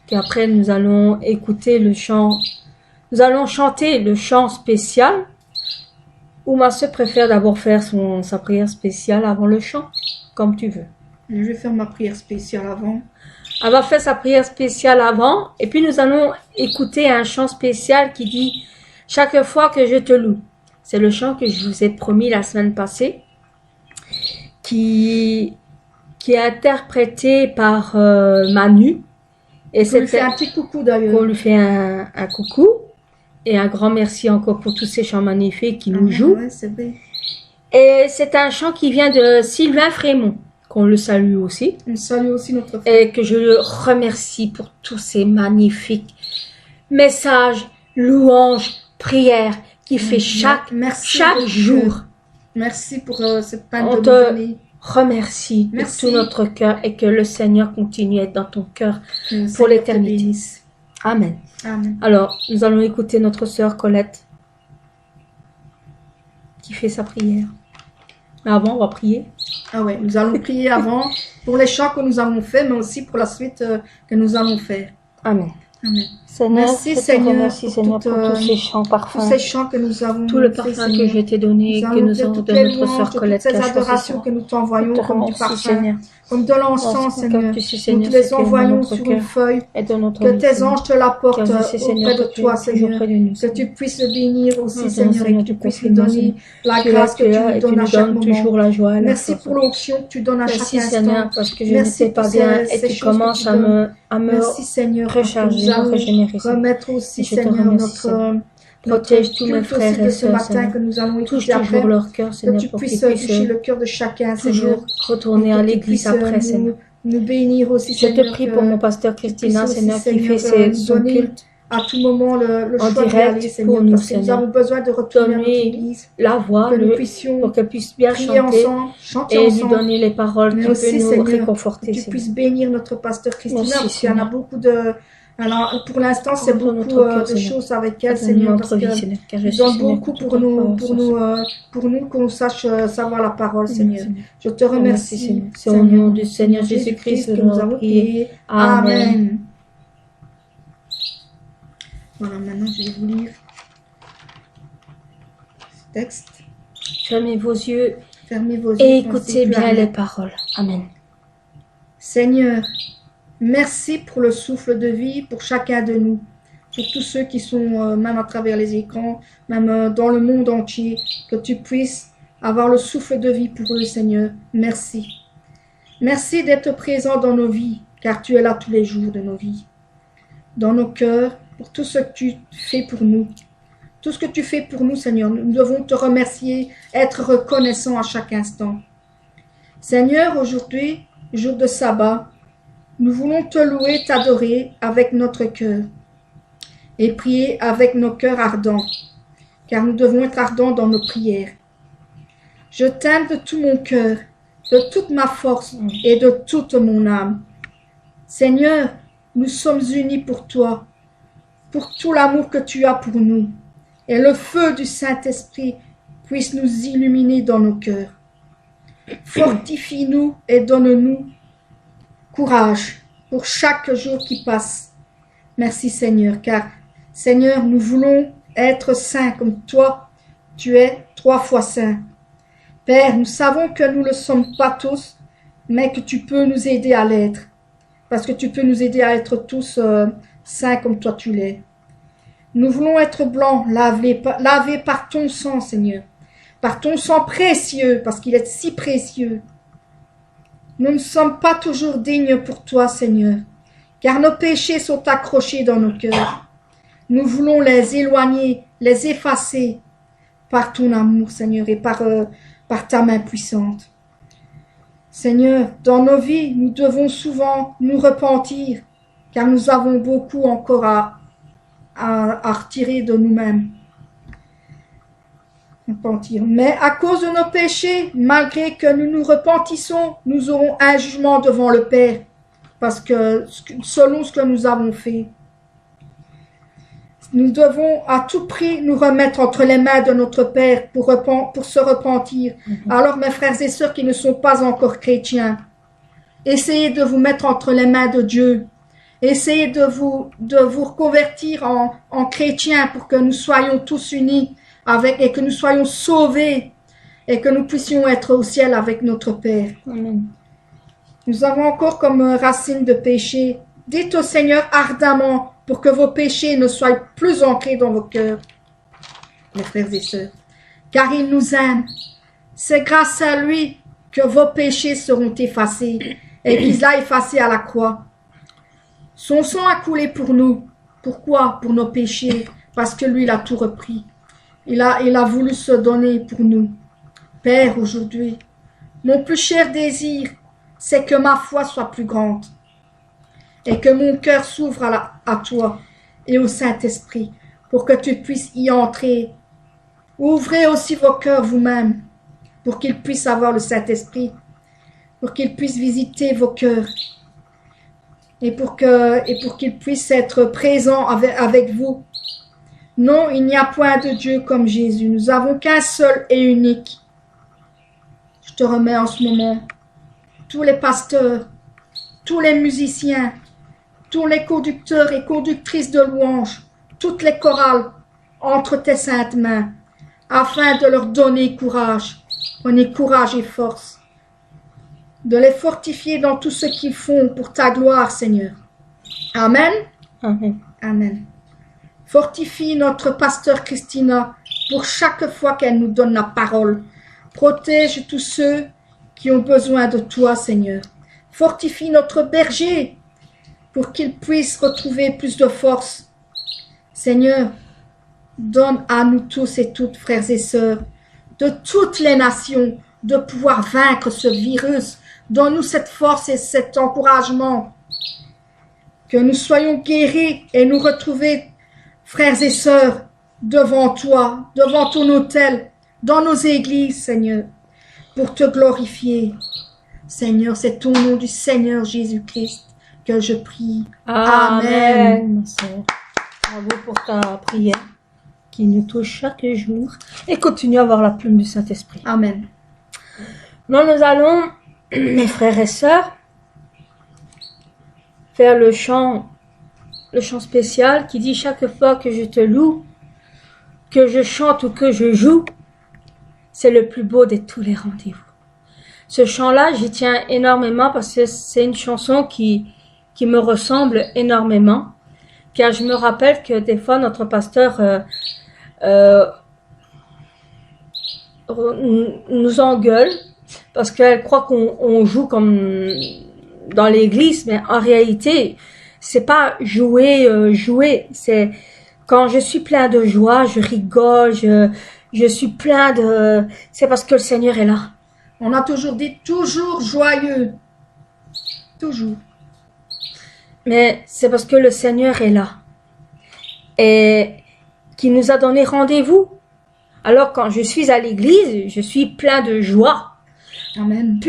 [SPEAKER 1] Et après, nous allons écouter le chant. Nous allons chanter le chant spécial. Ou ma sœur préfère d'abord faire sa prière spéciale avant le chant, comme tu veux.
[SPEAKER 3] Je vais faire ma prière spéciale avant.
[SPEAKER 1] Elle va faire sa prière spéciale avant, et puis nous allons écouter un chant spécial qui dit « Chaque fois que je te loue ». C'est le chant que je vous ai promis la semaine passée, qui est interprété par Manu. Et
[SPEAKER 3] Je lui fais un petit coucou
[SPEAKER 1] on
[SPEAKER 3] d'ailleurs.
[SPEAKER 1] lui fait un coucou, et un grand merci encore pour tous ces chants magnifiques qui nous jouent.
[SPEAKER 3] Ouais, c'est vrai.
[SPEAKER 1] Et c'est un chant qui vient de Sylvain Frémont, qu'on le salue aussi.
[SPEAKER 3] On salue aussi notre frère.
[SPEAKER 1] Et que je le remercie pour tous ces magnifiques messages, louanges, prières qu'il fait chaque
[SPEAKER 3] Merci
[SPEAKER 1] chaque
[SPEAKER 3] de
[SPEAKER 1] jour.
[SPEAKER 3] cœur. Merci pour cette peine
[SPEAKER 1] On
[SPEAKER 3] de
[SPEAKER 1] te
[SPEAKER 3] nous donner.
[SPEAKER 1] remercie
[SPEAKER 3] Merci.
[SPEAKER 1] de tout notre cœur et que le Seigneur continue à être dans ton cœur
[SPEAKER 3] Que le
[SPEAKER 1] pour
[SPEAKER 3] Seigneur te
[SPEAKER 1] l'éternité.
[SPEAKER 3] bénisse.
[SPEAKER 1] Amen.
[SPEAKER 3] Amen.
[SPEAKER 1] Alors, nous allons écouter notre sœur Colette qui fait sa prière. Mais avant, on va prier.
[SPEAKER 3] Ah ouais, nous allons prier avant pour les chants que nous avons faits, mais aussi pour la suite que nous allons faire.
[SPEAKER 1] Amen.
[SPEAKER 3] Amen.
[SPEAKER 1] Seigneur,
[SPEAKER 3] Merci,
[SPEAKER 1] je te
[SPEAKER 3] Seigneur,
[SPEAKER 1] remercie,
[SPEAKER 3] pour
[SPEAKER 1] Seigneur,
[SPEAKER 3] toute,
[SPEAKER 1] pour tous ces chants
[SPEAKER 3] Tous
[SPEAKER 1] parfums.
[SPEAKER 3] ces chants que nous avons
[SPEAKER 1] Tout le
[SPEAKER 3] fait,
[SPEAKER 1] parfum
[SPEAKER 3] Seigneur.
[SPEAKER 1] que je t'ai donné, que
[SPEAKER 3] allons
[SPEAKER 1] nous
[SPEAKER 3] faire
[SPEAKER 1] avons
[SPEAKER 3] toutes
[SPEAKER 1] de
[SPEAKER 3] les
[SPEAKER 1] notre
[SPEAKER 3] louanges,
[SPEAKER 1] sœur
[SPEAKER 3] toutes
[SPEAKER 1] Colette qui
[SPEAKER 3] ces
[SPEAKER 1] a choisi
[SPEAKER 3] adorations
[SPEAKER 1] ça.
[SPEAKER 3] que nous
[SPEAKER 1] Je
[SPEAKER 3] t'envoyons
[SPEAKER 1] te
[SPEAKER 3] comme du
[SPEAKER 1] remercie,
[SPEAKER 3] parfum,
[SPEAKER 1] Seigneur.
[SPEAKER 3] comme de l'encens,
[SPEAKER 1] Merci,
[SPEAKER 3] Seigneur.
[SPEAKER 1] comme tu sais,
[SPEAKER 3] Nous
[SPEAKER 1] Seigneur,
[SPEAKER 3] te
[SPEAKER 1] ce
[SPEAKER 3] les
[SPEAKER 1] qui est dans
[SPEAKER 3] envoyons
[SPEAKER 1] notre
[SPEAKER 3] sur
[SPEAKER 1] cœur
[SPEAKER 3] une feuille,
[SPEAKER 1] et dans notre
[SPEAKER 3] que
[SPEAKER 1] vie,
[SPEAKER 3] tes
[SPEAKER 1] Seigneur.
[SPEAKER 3] anges te l'apportent
[SPEAKER 1] Car je sais, Seigneur,
[SPEAKER 3] auprès de
[SPEAKER 1] que tu
[SPEAKER 3] toi,
[SPEAKER 1] es toujours
[SPEAKER 3] Seigneur.
[SPEAKER 1] près de nous,
[SPEAKER 3] Que
[SPEAKER 1] Seigneur.
[SPEAKER 3] tu puisses le bénir aussi,
[SPEAKER 1] Nous
[SPEAKER 3] Seigneur, et
[SPEAKER 1] Seigneur,
[SPEAKER 3] que
[SPEAKER 1] du
[SPEAKER 3] tu puisses lui
[SPEAKER 1] confinement,
[SPEAKER 3] donner
[SPEAKER 1] Seigneur.
[SPEAKER 3] la
[SPEAKER 1] Tu es
[SPEAKER 3] grâce que tu
[SPEAKER 1] là
[SPEAKER 3] lui
[SPEAKER 1] et tu
[SPEAKER 3] donnes à
[SPEAKER 1] nous
[SPEAKER 3] chaque
[SPEAKER 1] donnes
[SPEAKER 3] moment.
[SPEAKER 1] toujours la joie et la
[SPEAKER 3] Merci
[SPEAKER 1] force.
[SPEAKER 3] pour l'onction que tu donnes à chaque
[SPEAKER 1] Merci,
[SPEAKER 3] instant.
[SPEAKER 1] Seigneur, parce que je
[SPEAKER 3] Merci
[SPEAKER 1] n'étais pas
[SPEAKER 3] pour
[SPEAKER 1] bien
[SPEAKER 3] ces
[SPEAKER 1] et tu
[SPEAKER 3] choses que
[SPEAKER 1] commences
[SPEAKER 3] tu
[SPEAKER 1] à me
[SPEAKER 3] Merci Seigneur, parce que
[SPEAKER 1] recharger,
[SPEAKER 3] nous allons
[SPEAKER 1] régénérer, Seigneur.
[SPEAKER 3] remettre aussi
[SPEAKER 1] Et je te
[SPEAKER 3] Seigneur
[SPEAKER 1] remercie,
[SPEAKER 3] notre
[SPEAKER 1] Protège tous mes
[SPEAKER 3] culte
[SPEAKER 1] frères
[SPEAKER 3] aussi
[SPEAKER 1] et
[SPEAKER 3] de ce
[SPEAKER 1] sœurs,
[SPEAKER 3] matin
[SPEAKER 1] Seigneur.
[SPEAKER 3] que nous allons
[SPEAKER 1] Touche
[SPEAKER 3] écouter après.
[SPEAKER 1] toujours leur cœur,
[SPEAKER 3] Que
[SPEAKER 1] Seigneur,
[SPEAKER 3] tu
[SPEAKER 1] pour qu'ils
[SPEAKER 3] puisses
[SPEAKER 1] puissent
[SPEAKER 3] toucher le cœur de chacun, Seigneur.
[SPEAKER 1] toujours retourner
[SPEAKER 3] Et
[SPEAKER 1] à
[SPEAKER 3] que tu
[SPEAKER 1] l'église
[SPEAKER 3] puisses
[SPEAKER 1] après, Seigneur.
[SPEAKER 3] nous bénir aussi,
[SPEAKER 1] Je
[SPEAKER 3] Seigneur.
[SPEAKER 1] te prie
[SPEAKER 3] que
[SPEAKER 1] pour mon pasteur
[SPEAKER 3] tu
[SPEAKER 1] Christina,
[SPEAKER 3] puisses aussi,
[SPEAKER 1] Seigneur, qui
[SPEAKER 3] Seigneur,
[SPEAKER 1] fait
[SPEAKER 3] nous
[SPEAKER 1] son
[SPEAKER 3] donner
[SPEAKER 1] culte.
[SPEAKER 3] à tout moment le
[SPEAKER 1] en
[SPEAKER 3] choix d'y
[SPEAKER 1] direct
[SPEAKER 3] aller,
[SPEAKER 1] pour
[SPEAKER 3] Seigneur,
[SPEAKER 1] nous,
[SPEAKER 3] parce que nous
[SPEAKER 1] Seigneur.
[SPEAKER 3] avons besoin de retourner à notre
[SPEAKER 1] Donne-lui
[SPEAKER 3] église,
[SPEAKER 1] la voix
[SPEAKER 3] que nous puissions
[SPEAKER 1] pour qu'elle puisse bien
[SPEAKER 3] prier
[SPEAKER 1] chanter
[SPEAKER 3] ensemble, chanter
[SPEAKER 1] et lui
[SPEAKER 3] ensemble.
[SPEAKER 1] donner les paroles
[SPEAKER 3] Mais
[SPEAKER 1] qui
[SPEAKER 3] aussi,
[SPEAKER 1] peuvent nous
[SPEAKER 3] Seigneur,
[SPEAKER 1] réconforter,
[SPEAKER 3] que tu
[SPEAKER 1] Seigneur.
[SPEAKER 3] puisses bénir notre pasteur Christina,
[SPEAKER 1] Merci,
[SPEAKER 3] parce qu'il y en a
[SPEAKER 1] Seigneur.
[SPEAKER 3] beaucoup de... Alors, pour l'instant, c'est
[SPEAKER 1] Prends
[SPEAKER 3] beaucoup
[SPEAKER 1] notre cœur,
[SPEAKER 3] de
[SPEAKER 1] Seigneur.
[SPEAKER 3] choses avec elle,
[SPEAKER 1] Donne
[SPEAKER 3] Seigneur, parce
[SPEAKER 1] notre vie,
[SPEAKER 3] que
[SPEAKER 1] Seigneur, car je
[SPEAKER 3] tu
[SPEAKER 1] suis,
[SPEAKER 3] donnes
[SPEAKER 1] Seigneur,
[SPEAKER 3] beaucoup
[SPEAKER 1] que
[SPEAKER 3] pour
[SPEAKER 1] toute
[SPEAKER 3] nous,
[SPEAKER 1] notre force.
[SPEAKER 3] pour nous qu'on sache savoir la parole,
[SPEAKER 1] Seigneur.
[SPEAKER 3] Seigneur. Je te
[SPEAKER 1] Merci,
[SPEAKER 3] remercie,
[SPEAKER 1] Seigneur. C'est au nom du Seigneur Jésus-Christ
[SPEAKER 3] que
[SPEAKER 1] que
[SPEAKER 3] nous
[SPEAKER 1] nous
[SPEAKER 3] avons
[SPEAKER 1] avons prié.
[SPEAKER 3] prié.
[SPEAKER 1] Amen.
[SPEAKER 3] Amen. Voilà, maintenant je vais vous lire ce texte.
[SPEAKER 1] Fermez vos yeux
[SPEAKER 3] Fermez vos yeux.
[SPEAKER 1] et
[SPEAKER 3] pensez
[SPEAKER 1] écoutez
[SPEAKER 3] plus à
[SPEAKER 1] bien
[SPEAKER 3] rien.
[SPEAKER 1] les paroles. Amen.
[SPEAKER 3] Seigneur, merci pour le souffle de vie pour chacun de nous, pour tous ceux qui sont même à travers les écrans, même dans le monde entier, que tu puisses avoir le souffle de vie pour eux, Seigneur. Merci. Merci d'être présent dans nos vies, car tu es là tous les jours de nos vies. Dans nos cœurs, pour tout ce que tu fais pour nous. Tout ce que tu fais pour nous, Seigneur, nous devons te remercier, être reconnaissants à chaque instant. Seigneur, aujourd'hui, jour de sabbat, nous voulons te louer, t'adorer avec notre cœur et prier avec nos cœurs ardents, car nous devons être ardents dans nos prières. Je t'aime de tout mon cœur, de toute ma force et de toute mon âme. Seigneur, nous sommes unis pour toi, pour tout l'amour que tu as pour nous, et le feu du Saint-Esprit puisse nous illuminer dans nos cœurs. Fortifie-nous et donne-nous courage pour chaque jour qui passe. Merci Seigneur, car Seigneur, nous voulons être saints comme toi, tu es 3 fois saint. Père, nous savons que nous ne le sommes pas tous, mais que tu peux nous aider à l'être, parce que tu peux nous aider à être tous saints comme toi tu l'es. Nous voulons être blancs, lavés par ton sang, Seigneur, par ton sang précieux, parce qu'il est si précieux. Nous ne sommes pas toujours dignes pour toi, Seigneur, car nos péchés sont accrochés dans nos cœurs. Nous voulons les éloigner, les effacer par ton amour, Seigneur, et par ta main puissante. Seigneur, dans nos vies, nous devons souvent nous repentir, car nous avons beaucoup encore à retirer de nous-mêmes. Repentir. Mais à cause de nos péchés, malgré que nous nous repentissons, nous aurons un jugement devant le Père, parce que selon ce que nous avons fait. Nous devons à tout prix nous remettre entre les mains de notre Père pour se repentir. Alors, mes frères et sœurs qui ne sont pas encore chrétiens, essayez de vous mettre entre les mains de Dieu. Essayez de vous reconvertir en chrétiens pour que nous soyons tous unis et que nous soyons sauvés et que nous puissions être au ciel avec notre Père.
[SPEAKER 1] Amen.
[SPEAKER 3] Nous avons encore comme racine de péché. Dites au Seigneur ardemment pour que vos péchés ne soient plus ancrés dans vos cœurs, mes frères et sœurs, car il nous aime. C'est grâce à lui que vos péchés seront effacés et qu'il a effacé à la croix. Son sang a coulé pour nous. Pourquoi? Pour nos péchés, parce que lui, il a tout repris. Il a voulu se donner pour nous. Père, aujourd'hui, mon plus cher désir, c'est que ma foi soit plus grande et que mon cœur s'ouvre à toi et au Saint-Esprit pour que tu puisses y entrer. Ouvrez aussi vos cœurs vous-même pour qu'il puisse avoir le Saint-Esprit, pour qu'il puisse visiter vos cœurs et pour qu'il puisse être présent avec vous. Non, il n'y a point de Dieu comme Jésus. Nous avons qu'un seul et unique. Je te remets en ce moment tous les pasteurs, tous les musiciens, tous les conducteurs et conductrices de louanges, toutes les chorales entre tes saintes mains, afin de leur donner courage. Prenez courage et force, de les fortifier dans tout ce qu'ils font pour ta gloire, Seigneur. Amen.
[SPEAKER 1] Amen.
[SPEAKER 3] Amen. Fortifie notre pasteur Christina pour chaque fois qu'elle nous donne la parole. Protège tous ceux qui ont besoin de toi, Seigneur. Fortifie notre berger pour qu'il puisse retrouver plus de force. Seigneur, donne à nous tous et toutes, frères et sœurs, de toutes les nations, de pouvoir vaincre ce virus. Donne-nous cette force et cet encouragement. Que nous soyons guéris et nous retrouver, frères et sœurs, devant toi, devant ton autel, dans nos églises, Seigneur, pour te glorifier. Seigneur, c'est au nom du Seigneur Jésus-Christ que je prie. Amen.
[SPEAKER 1] Ma sœur. Bravo pour ta prière qui nous touche chaque jour et continue à avoir la plume du Saint-Esprit.
[SPEAKER 3] Amen.
[SPEAKER 1] Nous allons, mes frères et sœurs, faire le chant spécial qui dit chaque fois que je te loue, que je chante ou que je joue, c'est le plus beau de tous les rendez-vous. Ce chant-là, j'y tiens énormément parce que c'est une chanson qui me ressemble énormément, car je me rappelle que des fois notre pasteur nous engueule parce qu'elle croit qu'on joue comme dans l'église, mais en réalité, c'est pas jouer, c'est quand je suis plein de joie, je rigole, je suis plein de... C'est parce que le Seigneur est là.
[SPEAKER 3] On a toujours dit toujours joyeux. Toujours.
[SPEAKER 1] Mais c'est parce que le Seigneur est là et qui nous a donné rendez-vous. Alors quand je suis à l'église, je suis plein de joie,
[SPEAKER 3] Amen.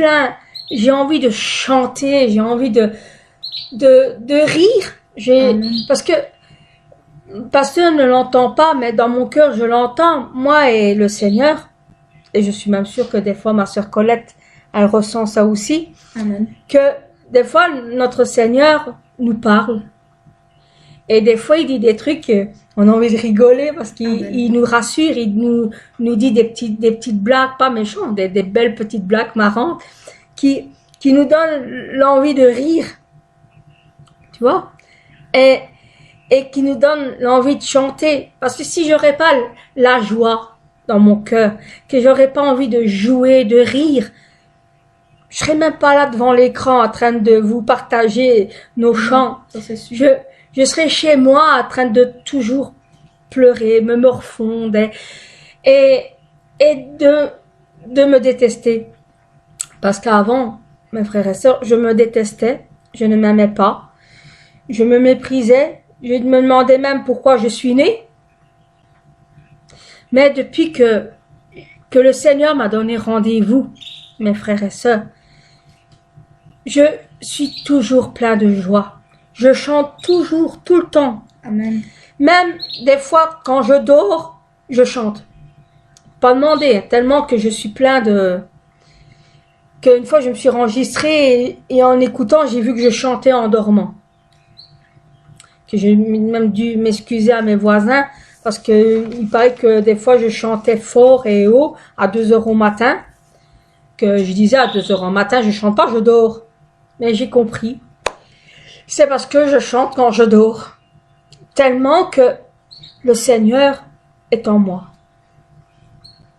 [SPEAKER 1] j'ai envie de chanter, j'ai envie de rire.
[SPEAKER 3] Amen.
[SPEAKER 1] Parce que le pasteur ne l'entend pas, mais dans mon cœur, je l'entends, moi et le Seigneur. Et je suis même sûre que des fois, ma sœur Colette, elle ressent ça aussi.
[SPEAKER 3] Amen.
[SPEAKER 1] Que des fois, notre Seigneur nous parle. Et des fois, il dit des trucs, on a envie de rigoler parce qu'il nous rassure, il nous dit des petites blagues, pas méchantes, des belles petites blagues marrantes, qui nous donnent l'envie de rire. Tu vois? Et qui nous donne l'envie de chanter. Parce que si j'aurais pas la joie dans mon cœur, que j'aurais pas envie de jouer, de rire, je serais même pas là devant l'écran en train de vous partager nos chants.
[SPEAKER 3] Ça, c'est sûr.
[SPEAKER 1] Je serais chez moi en train de toujours pleurer, me morfondre et de me détester. Parce qu'avant, mes frères et sœurs, je me détestais, je ne m'aimais pas, je me méprisais, je me demandais même pourquoi je suis née. Mais depuis que le Seigneur m'a donné rendez-vous, mes frères et sœurs, je suis toujours plein de joie. Je chante toujours, tout le temps.
[SPEAKER 3] Amen.
[SPEAKER 1] Même des fois, quand je dors, je chante. Pas demander, tellement que je suis plein de... Qu'une fois, je me suis enregistrée et en écoutant, j'ai vu que je chantais en dormant. Que j'ai même dû m'excuser à mes voisins parce que il paraît que des fois, je chantais fort et haut à 2 heures au matin. Que je disais à 2 heures au matin, je chante pas, je dors. Mais j'ai compris. C'est parce que je chante quand je dors. Tellement que le Seigneur est en moi.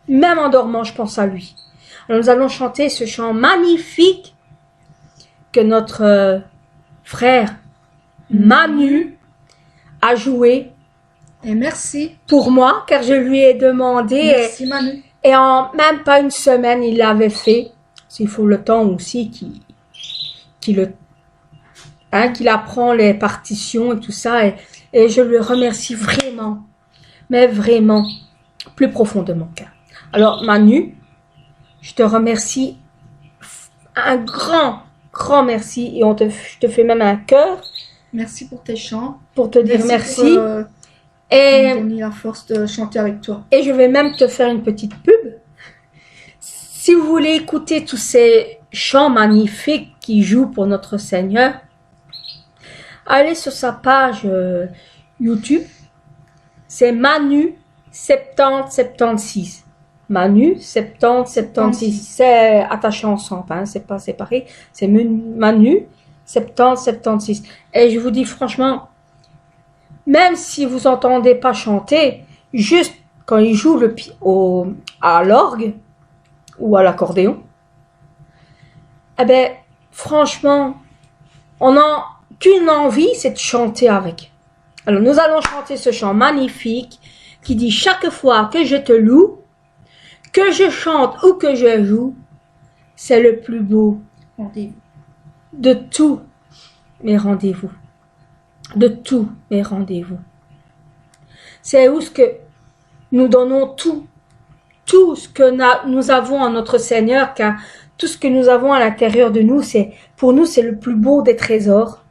[SPEAKER 1] Même en dormant, je pense à lui. Alors nous allons chanter ce chant magnifique que notre frère Manu a joué.
[SPEAKER 3] Et merci.
[SPEAKER 1] Pour moi, car je lui ai demandé.
[SPEAKER 3] Merci, Manu.
[SPEAKER 1] Et en même pas une semaine, il l'avait fait. S'il faut le temps aussi qu'il apprend les partitions et tout ça. Et je le remercie vraiment, mais vraiment, plus profondément. Alors, Manu, je te remercie un grand merci. Et je te fais même un cœur.
[SPEAKER 3] Merci pour tes chants.
[SPEAKER 1] Pour te dire merci.
[SPEAKER 3] Pour,
[SPEAKER 1] et
[SPEAKER 3] me donner la force de chanter avec toi.
[SPEAKER 1] Et je vais même te faire une petite pub. Si vous voulez écouter tous ces chants magnifiques qu'il joue pour notre Seigneur, allez sur sa page YouTube. C'est Manu 7076. Manu 7076. C'est attaché ensemble, hein, c'est pas séparé. C'est Manu 7076. Et je vous dis franchement, même si vous entendez pas chanter, juste quand il joue à l'orgue ou à l'accordéon, eh ben, franchement, on n'a qu'une envie, c'est de chanter avec. Alors, nous allons chanter ce chant magnifique qui dit: chaque fois que je te loue, que je chante ou que je joue, c'est le plus beau
[SPEAKER 3] rendez-vous
[SPEAKER 1] de tous mes rendez-vous. De tous mes rendez-vous. C'est où ce que nous donnons tout ce que nous avons en notre Seigneur, car tout ce que nous avons à l'intérieur de nous, pour nous, c'est le plus beau des trésors.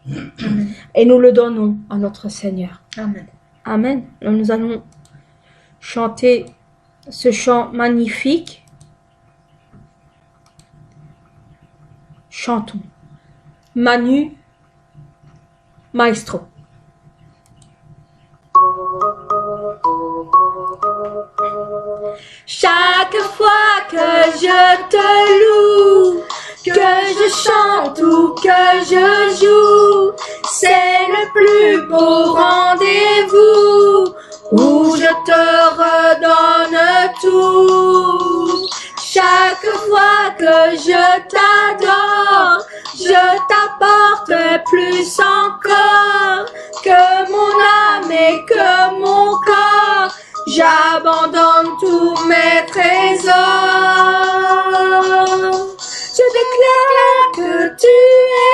[SPEAKER 1] Amen. Et nous le donnons à notre Seigneur.
[SPEAKER 3] Amen.
[SPEAKER 1] Amen. Alors nous allons chanter ce chant magnifique. Chantons. Manu, maestro. Chaque fois que je te loue, que je chante ou que je joue, c'est le plus beau rendez-vous où je te redonne tout. Chaque fois que je t'adore, je t'apporte plus encore que mon âme et que mon corps. J'abandonne tous mes trésors. Je déclare que tu es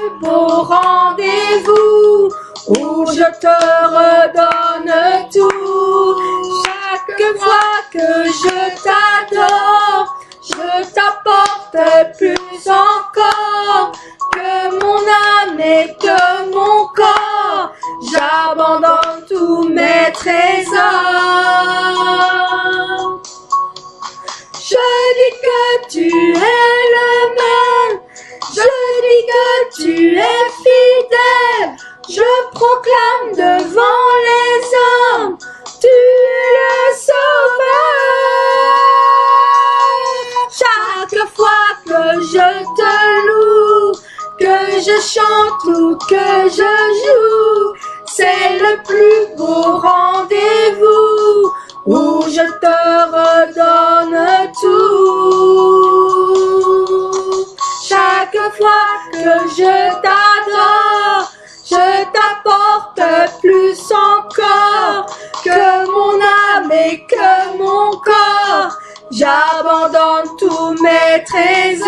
[SPEAKER 1] plus beau rendez-vous où je te redonne tout. Chaque fois que je t'adore, je t'apporte plus encore que mon âme et que mon corps. J'abandonne tous mes trésors. Je dis que tu es le même. Je dis que tu es fidèle. Je proclame devant les hommes, tu es le sauveur. Chaque fois que je te loue, que je chante ou que je joue, c'est le plus beau rendez-vous où je te redonne tout. Chaque fois que je t'adore, je t'apporte plus encore que mon âme et que mon corps. J'abandonne tous mes trésors.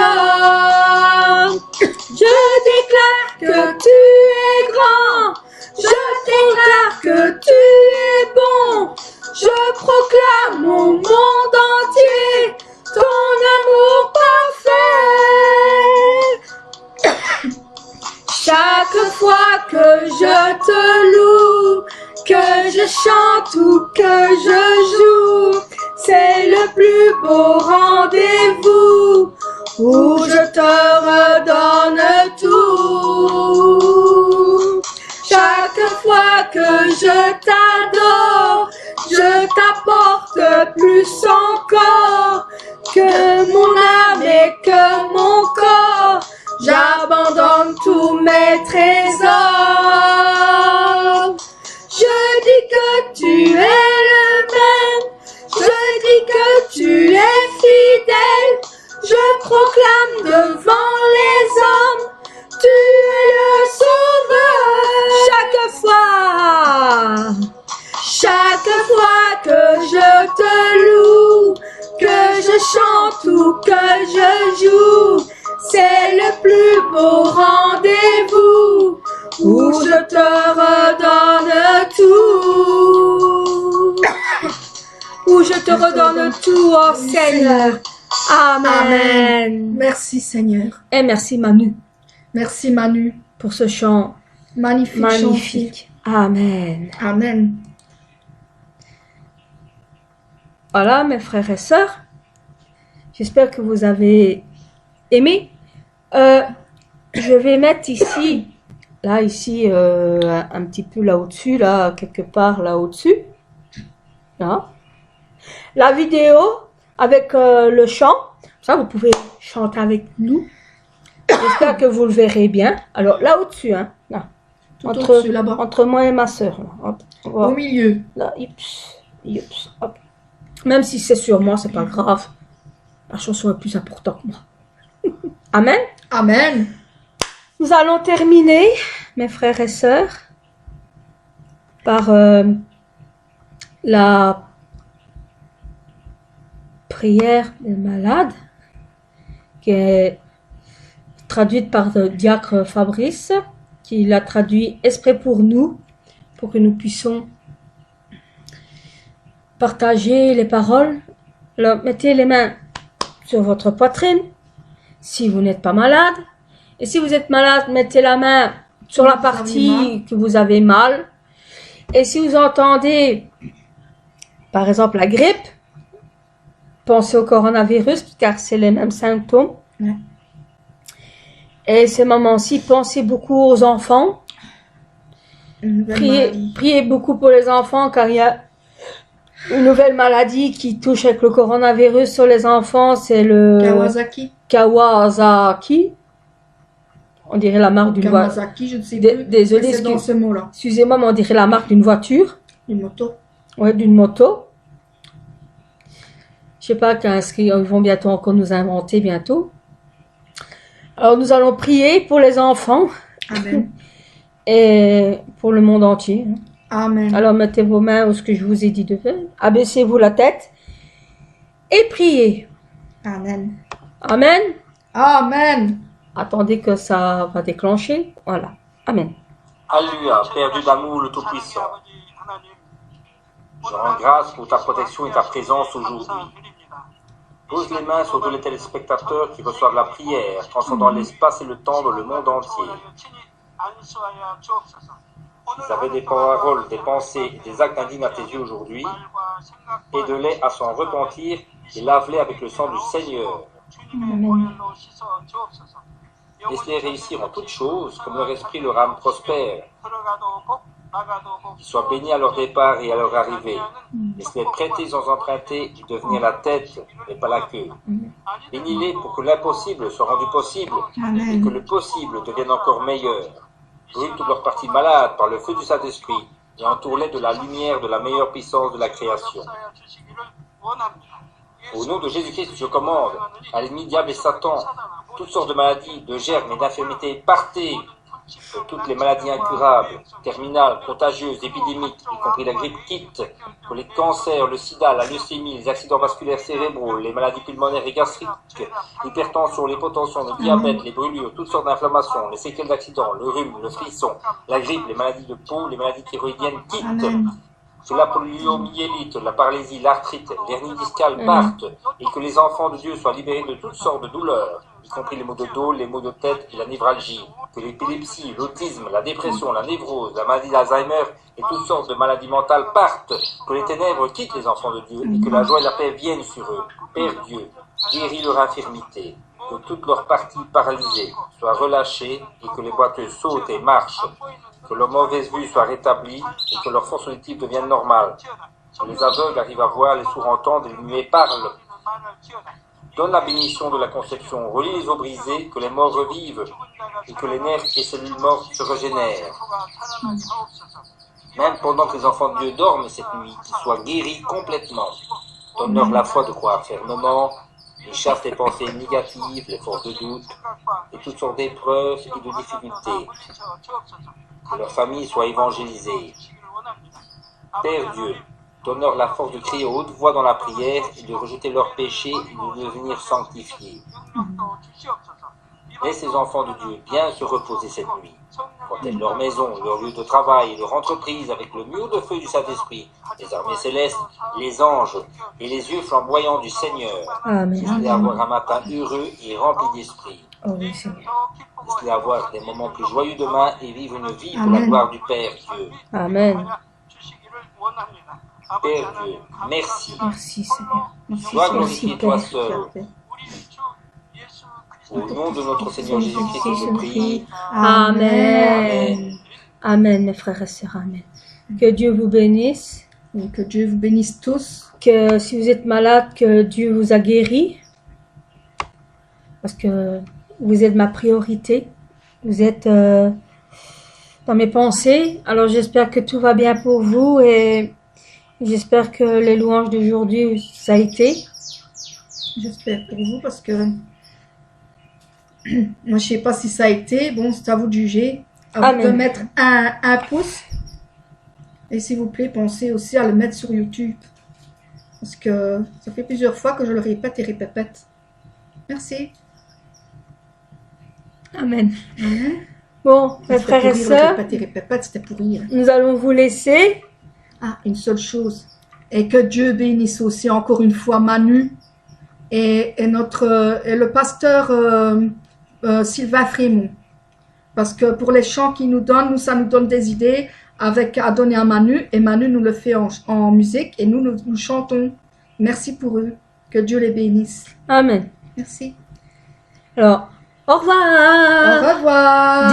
[SPEAKER 1] Je déclare que tu es grand. Je déclare que tu es bon. Je proclame au monde entier ton amour parfait. Chaque fois que je te loue, que je chante ou que je joue, c'est le plus beau rendez-vous où je te redonne tout. Chaque fois que je t'adore, je t'apporte plus encore que mon âme et que mon corps. J'abandonne tous mes trésors. Je dis que tu es le même. Je dis que tu es fidèle. Je proclame devant les hommes, tu es le sauveur. Chaque fois que je te loue, que je chante ou que je joue, c'est le plus beau rendez-vous où je te redonne tout. Où je te redonne tout, oh Seigneur. Amen.
[SPEAKER 3] Amen. Merci Seigneur.
[SPEAKER 1] Et merci Manu
[SPEAKER 3] Merci Manu.
[SPEAKER 1] pour ce chant
[SPEAKER 3] Magnifique.
[SPEAKER 1] magnifique. Amen.
[SPEAKER 3] Amen.
[SPEAKER 1] Voilà mes frères et sœurs. J'espère que vous avez aimé. Je vais mettre ici, un petit peu là au-dessus, là, quelque part là au-dessus. Là. La vidéo avec le chant. Ça, vous pouvez chanter avec nous. J'espère que vous le verrez bien. Alors là au-dessus, hein, là.
[SPEAKER 3] Tout au-dessus, là-bas.
[SPEAKER 1] Entre moi et ma sœur. Là. Hop, on va-
[SPEAKER 3] Au milieu.
[SPEAKER 1] Là, hop. Même si c'est sur moi, c'est pas grave. La chanson est plus importante que moi. Amen.
[SPEAKER 3] Amen.
[SPEAKER 1] Nous allons terminer, mes frères et sœurs, par la prière des malades, qui est traduite par le diacre Fabrice, qui l'a traduit exprès pour nous, pour que nous puissions partager les paroles. Alors, mettez les mains sur votre poitrine, si vous n'êtes pas malade. Et si vous êtes malade, mettez la main sur la partie que vous avez mal. Et si vous entendez, par exemple, la grippe, pensez au coronavirus, car c'est les mêmes symptômes.
[SPEAKER 3] Ouais.
[SPEAKER 1] Et ces moments-ci, pensez beaucoup aux enfants.
[SPEAKER 3] Une nouvelle maladie.
[SPEAKER 1] Priez beaucoup pour les enfants, car il y a une nouvelle maladie qui touche avec le coronavirus sur les enfants, c'est le Kawasaki. On dirait la marque d'une voiture.
[SPEAKER 3] Kawasaki, je ne sais plus.
[SPEAKER 1] Désolé,
[SPEAKER 3] Mais c'est dans ce mot-là.
[SPEAKER 1] excusez-moi, mais on dirait la marque d'une voiture.
[SPEAKER 3] Une moto.
[SPEAKER 1] Ouais, d'une moto. Je sais pas qu'est-ce qu'ils vont bientôt encore nous inventer bientôt. Alors nous allons prier pour les enfants
[SPEAKER 3] Amen.
[SPEAKER 1] et pour le monde entier.
[SPEAKER 3] Amen.
[SPEAKER 1] Alors mettez vos mains où ce que je vous ai dit de faire. Abaissez-vous la tête et priez.
[SPEAKER 3] Amen.
[SPEAKER 1] Amen.
[SPEAKER 3] Amen.
[SPEAKER 1] Attendez que ça va déclencher. Voilà. Amen.
[SPEAKER 4] Alléluia, Père Dieu d'amour, le Tout-Puissant. Je rends grâce pour ta protection et ta présence aujourd'hui. Pose les mains sur tous les téléspectateurs qui reçoivent la prière, transcendant l'espace et le temps dans le monde entier. Ils avaient des paroles, des pensées et des actes indignes à tes yeux aujourd'hui. Aide-les à s'en repentir et lave-les avec le sang du Seigneur.
[SPEAKER 1] Amen.
[SPEAKER 4] Laisse-les réussir en toutes choses, comme leur esprit leur âme prospère. Qu'ils soient bénis à leur départ et à leur arrivée. Laisse-les prêter sans emprunter et devenir la tête, mais pas la queue. Bénis-les pour que l'impossible soit rendu possible et que le possible devienne encore meilleur. Brûle toutes leurs parties malades par le feu du Saint-Esprit et entoure-les de la lumière de la meilleure puissance de la création. Au nom de Jésus-Christ, je commande à l'ennemi diable et Satan, toutes sortes de maladies, de germes et d'infirmités, partez de toutes les maladies incurables, terminales, contagieuses, épidémiques, y compris la grippe quitte, pour les cancers, le sida, la leucémie, les accidents vasculaires cérébraux, les maladies pulmonaires et gastriques, l'hypertension, l'hypotension, le diabète, les brûlures, toutes sortes d'inflammations, les séquelles d'accidents, le rhume, le frisson, la grippe, les maladies de peau, les maladies thyroïdiennes quitte. Que la poliomyélite, la paralysie, l'arthrite, l'hernie discale partent et que les enfants de Dieu soient libérés de toutes sortes de douleurs, y compris les maux de dos, les maux de tête et la névralgie. Que l'épilepsie, l'autisme, la dépression, la névrose, la maladie d'Alzheimer et toutes sortes de maladies mentales partent. Que les ténèbres quittent les enfants de Dieu et que la joie et la paix viennent sur eux. Père Dieu, guéris leur infirmité. Que toutes leurs parties paralysées soient relâchées et que les boiteux sautent et marchent. Que leur mauvaise vue soit rétablie et que leur force auditive devienne normale. Que les aveugles arrivent à voir, les sourds entendent et les muets parlent. Donne la bénédiction de la conception, relie les os brisés, que les morts revivent et que les nerfs et cellules mortes se régénèrent. Même pendant que les enfants de Dieu dorment cette nuit, qu'ils soient guéris complètement. Donne-leur la foi de croire fermement, et chasse les pensées négatives, les forces de doute, et toutes sortes d'épreuves et de difficultés. Que leur famille soit évangélisée. Père Dieu, donne-leur la force de crier à haute voix dans la prière et de rejeter leurs péchés et de devenir sanctifiés. Laisse les enfants de Dieu bien se reposer cette nuit. Protège leur maison, leur lieu de travail, leur entreprise avec le mur de feu du Saint-Esprit, les armées célestes, les anges et les yeux flamboyants du Seigneur.
[SPEAKER 1] Amen.
[SPEAKER 4] Laisse-les avoir un matin heureux et rempli d'esprit.
[SPEAKER 1] Oh oui, Seigneur.
[SPEAKER 4] Laisse-les avoir des moments plus joyeux demain et vivre une vie pour la gloire du Père Dieu.
[SPEAKER 1] Amen.
[SPEAKER 4] Père Dieu, merci.
[SPEAKER 1] Merci, Seigneur. Merci,
[SPEAKER 4] Sois
[SPEAKER 1] merci,
[SPEAKER 4] glorifié toi
[SPEAKER 1] Père.
[SPEAKER 4] seul. Au nom de notre Seigneur Jésus-Christ, je prie.
[SPEAKER 1] Amen. Amen, mes frères et sœurs. Amen. Que Dieu vous bénisse.
[SPEAKER 3] Et que Dieu vous bénisse tous.
[SPEAKER 1] Que si vous êtes malade, que Dieu vous a guéri. Parce que vous êtes ma priorité. Vous êtes dans mes pensées. Alors j'espère que tout va bien pour vous et j'espère que les louanges d'aujourd'hui, ça a été.
[SPEAKER 3] J'espère pour vous parce que moi je sais pas si ça a été. Bon, c'est à vous de juger. À vous
[SPEAKER 1] Amen.
[SPEAKER 3] de mettre un pouce. Et s'il vous plaît, pensez aussi à le mettre sur YouTube. Parce que ça fait plusieurs fois que je le répète et répète. Merci.
[SPEAKER 1] Amen.
[SPEAKER 3] Amen.
[SPEAKER 1] Bon, mes
[SPEAKER 3] C'était
[SPEAKER 1] frères et
[SPEAKER 3] pour rire,
[SPEAKER 1] sœurs,
[SPEAKER 3] répète, c'était pour rire.
[SPEAKER 1] nous allons vous laisser.
[SPEAKER 3] Ah, une seule chose. Et que Dieu bénisse aussi encore une fois Manu et le pasteur Sylvain Frémont. Parce que pour les chants qu'il nous donne, ça nous donne des idées à donner à Manu. Et Manu nous le fait en musique et nous chantons. Merci pour eux. Que Dieu les bénisse.
[SPEAKER 1] Amen.
[SPEAKER 3] Merci.
[SPEAKER 1] Alors, au revoir.
[SPEAKER 3] Au revoir.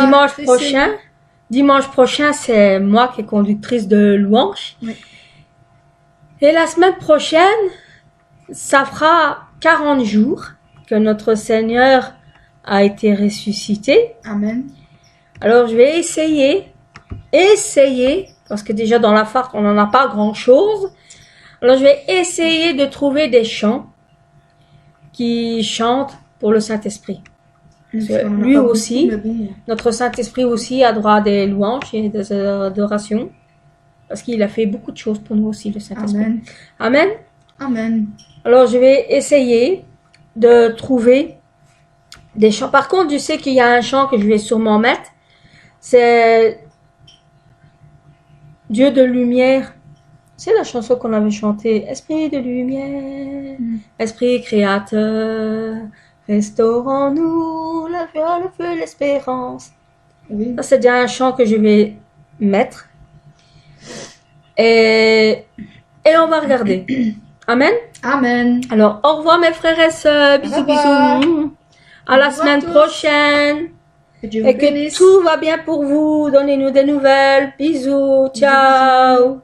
[SPEAKER 1] Dimanche prochain, c'est moi qui est conductrice de louange.
[SPEAKER 3] Oui.
[SPEAKER 1] Et la semaine prochaine, ça fera 40 jours que notre Seigneur a été ressuscité.
[SPEAKER 3] Amen.
[SPEAKER 1] Alors, je vais essayer, parce que déjà dans la farce, on n'en a pas grand-chose. Alors, je vais essayer de trouver des chants qui chantent pour le Saint-Esprit. Lui aussi, notre Saint-Esprit aussi a droit à des louanges et des adorations. Parce qu'il a fait beaucoup de choses pour nous aussi, le Saint-Esprit.
[SPEAKER 3] Amen.
[SPEAKER 1] Amen.
[SPEAKER 3] Amen.
[SPEAKER 1] Alors, je vais essayer de trouver des chants. Par contre, je sais qu'il y a un chant que je vais sûrement mettre. C'est Dieu de lumière. C'est la chanson qu'on avait chantée. Esprit de lumière, esprit créateur, restaure en nous la joie, le feu, l'espérance.
[SPEAKER 2] Oui.
[SPEAKER 1] Ça, c'est déjà un chant que je vais mettre. Et on va regarder. Amen.
[SPEAKER 2] Amen.
[SPEAKER 1] Alors, au revoir mes frères et sœurs. Bisous,
[SPEAKER 2] Au revoir.
[SPEAKER 1] bisous. À la
[SPEAKER 2] Au revoir
[SPEAKER 1] semaine
[SPEAKER 2] tous.
[SPEAKER 1] prochaine.
[SPEAKER 2] Que Dieu vous
[SPEAKER 1] Et que
[SPEAKER 2] bénisse.
[SPEAKER 1] tout va bien pour vous. Donnez-nous des nouvelles. Bisous. Ciao.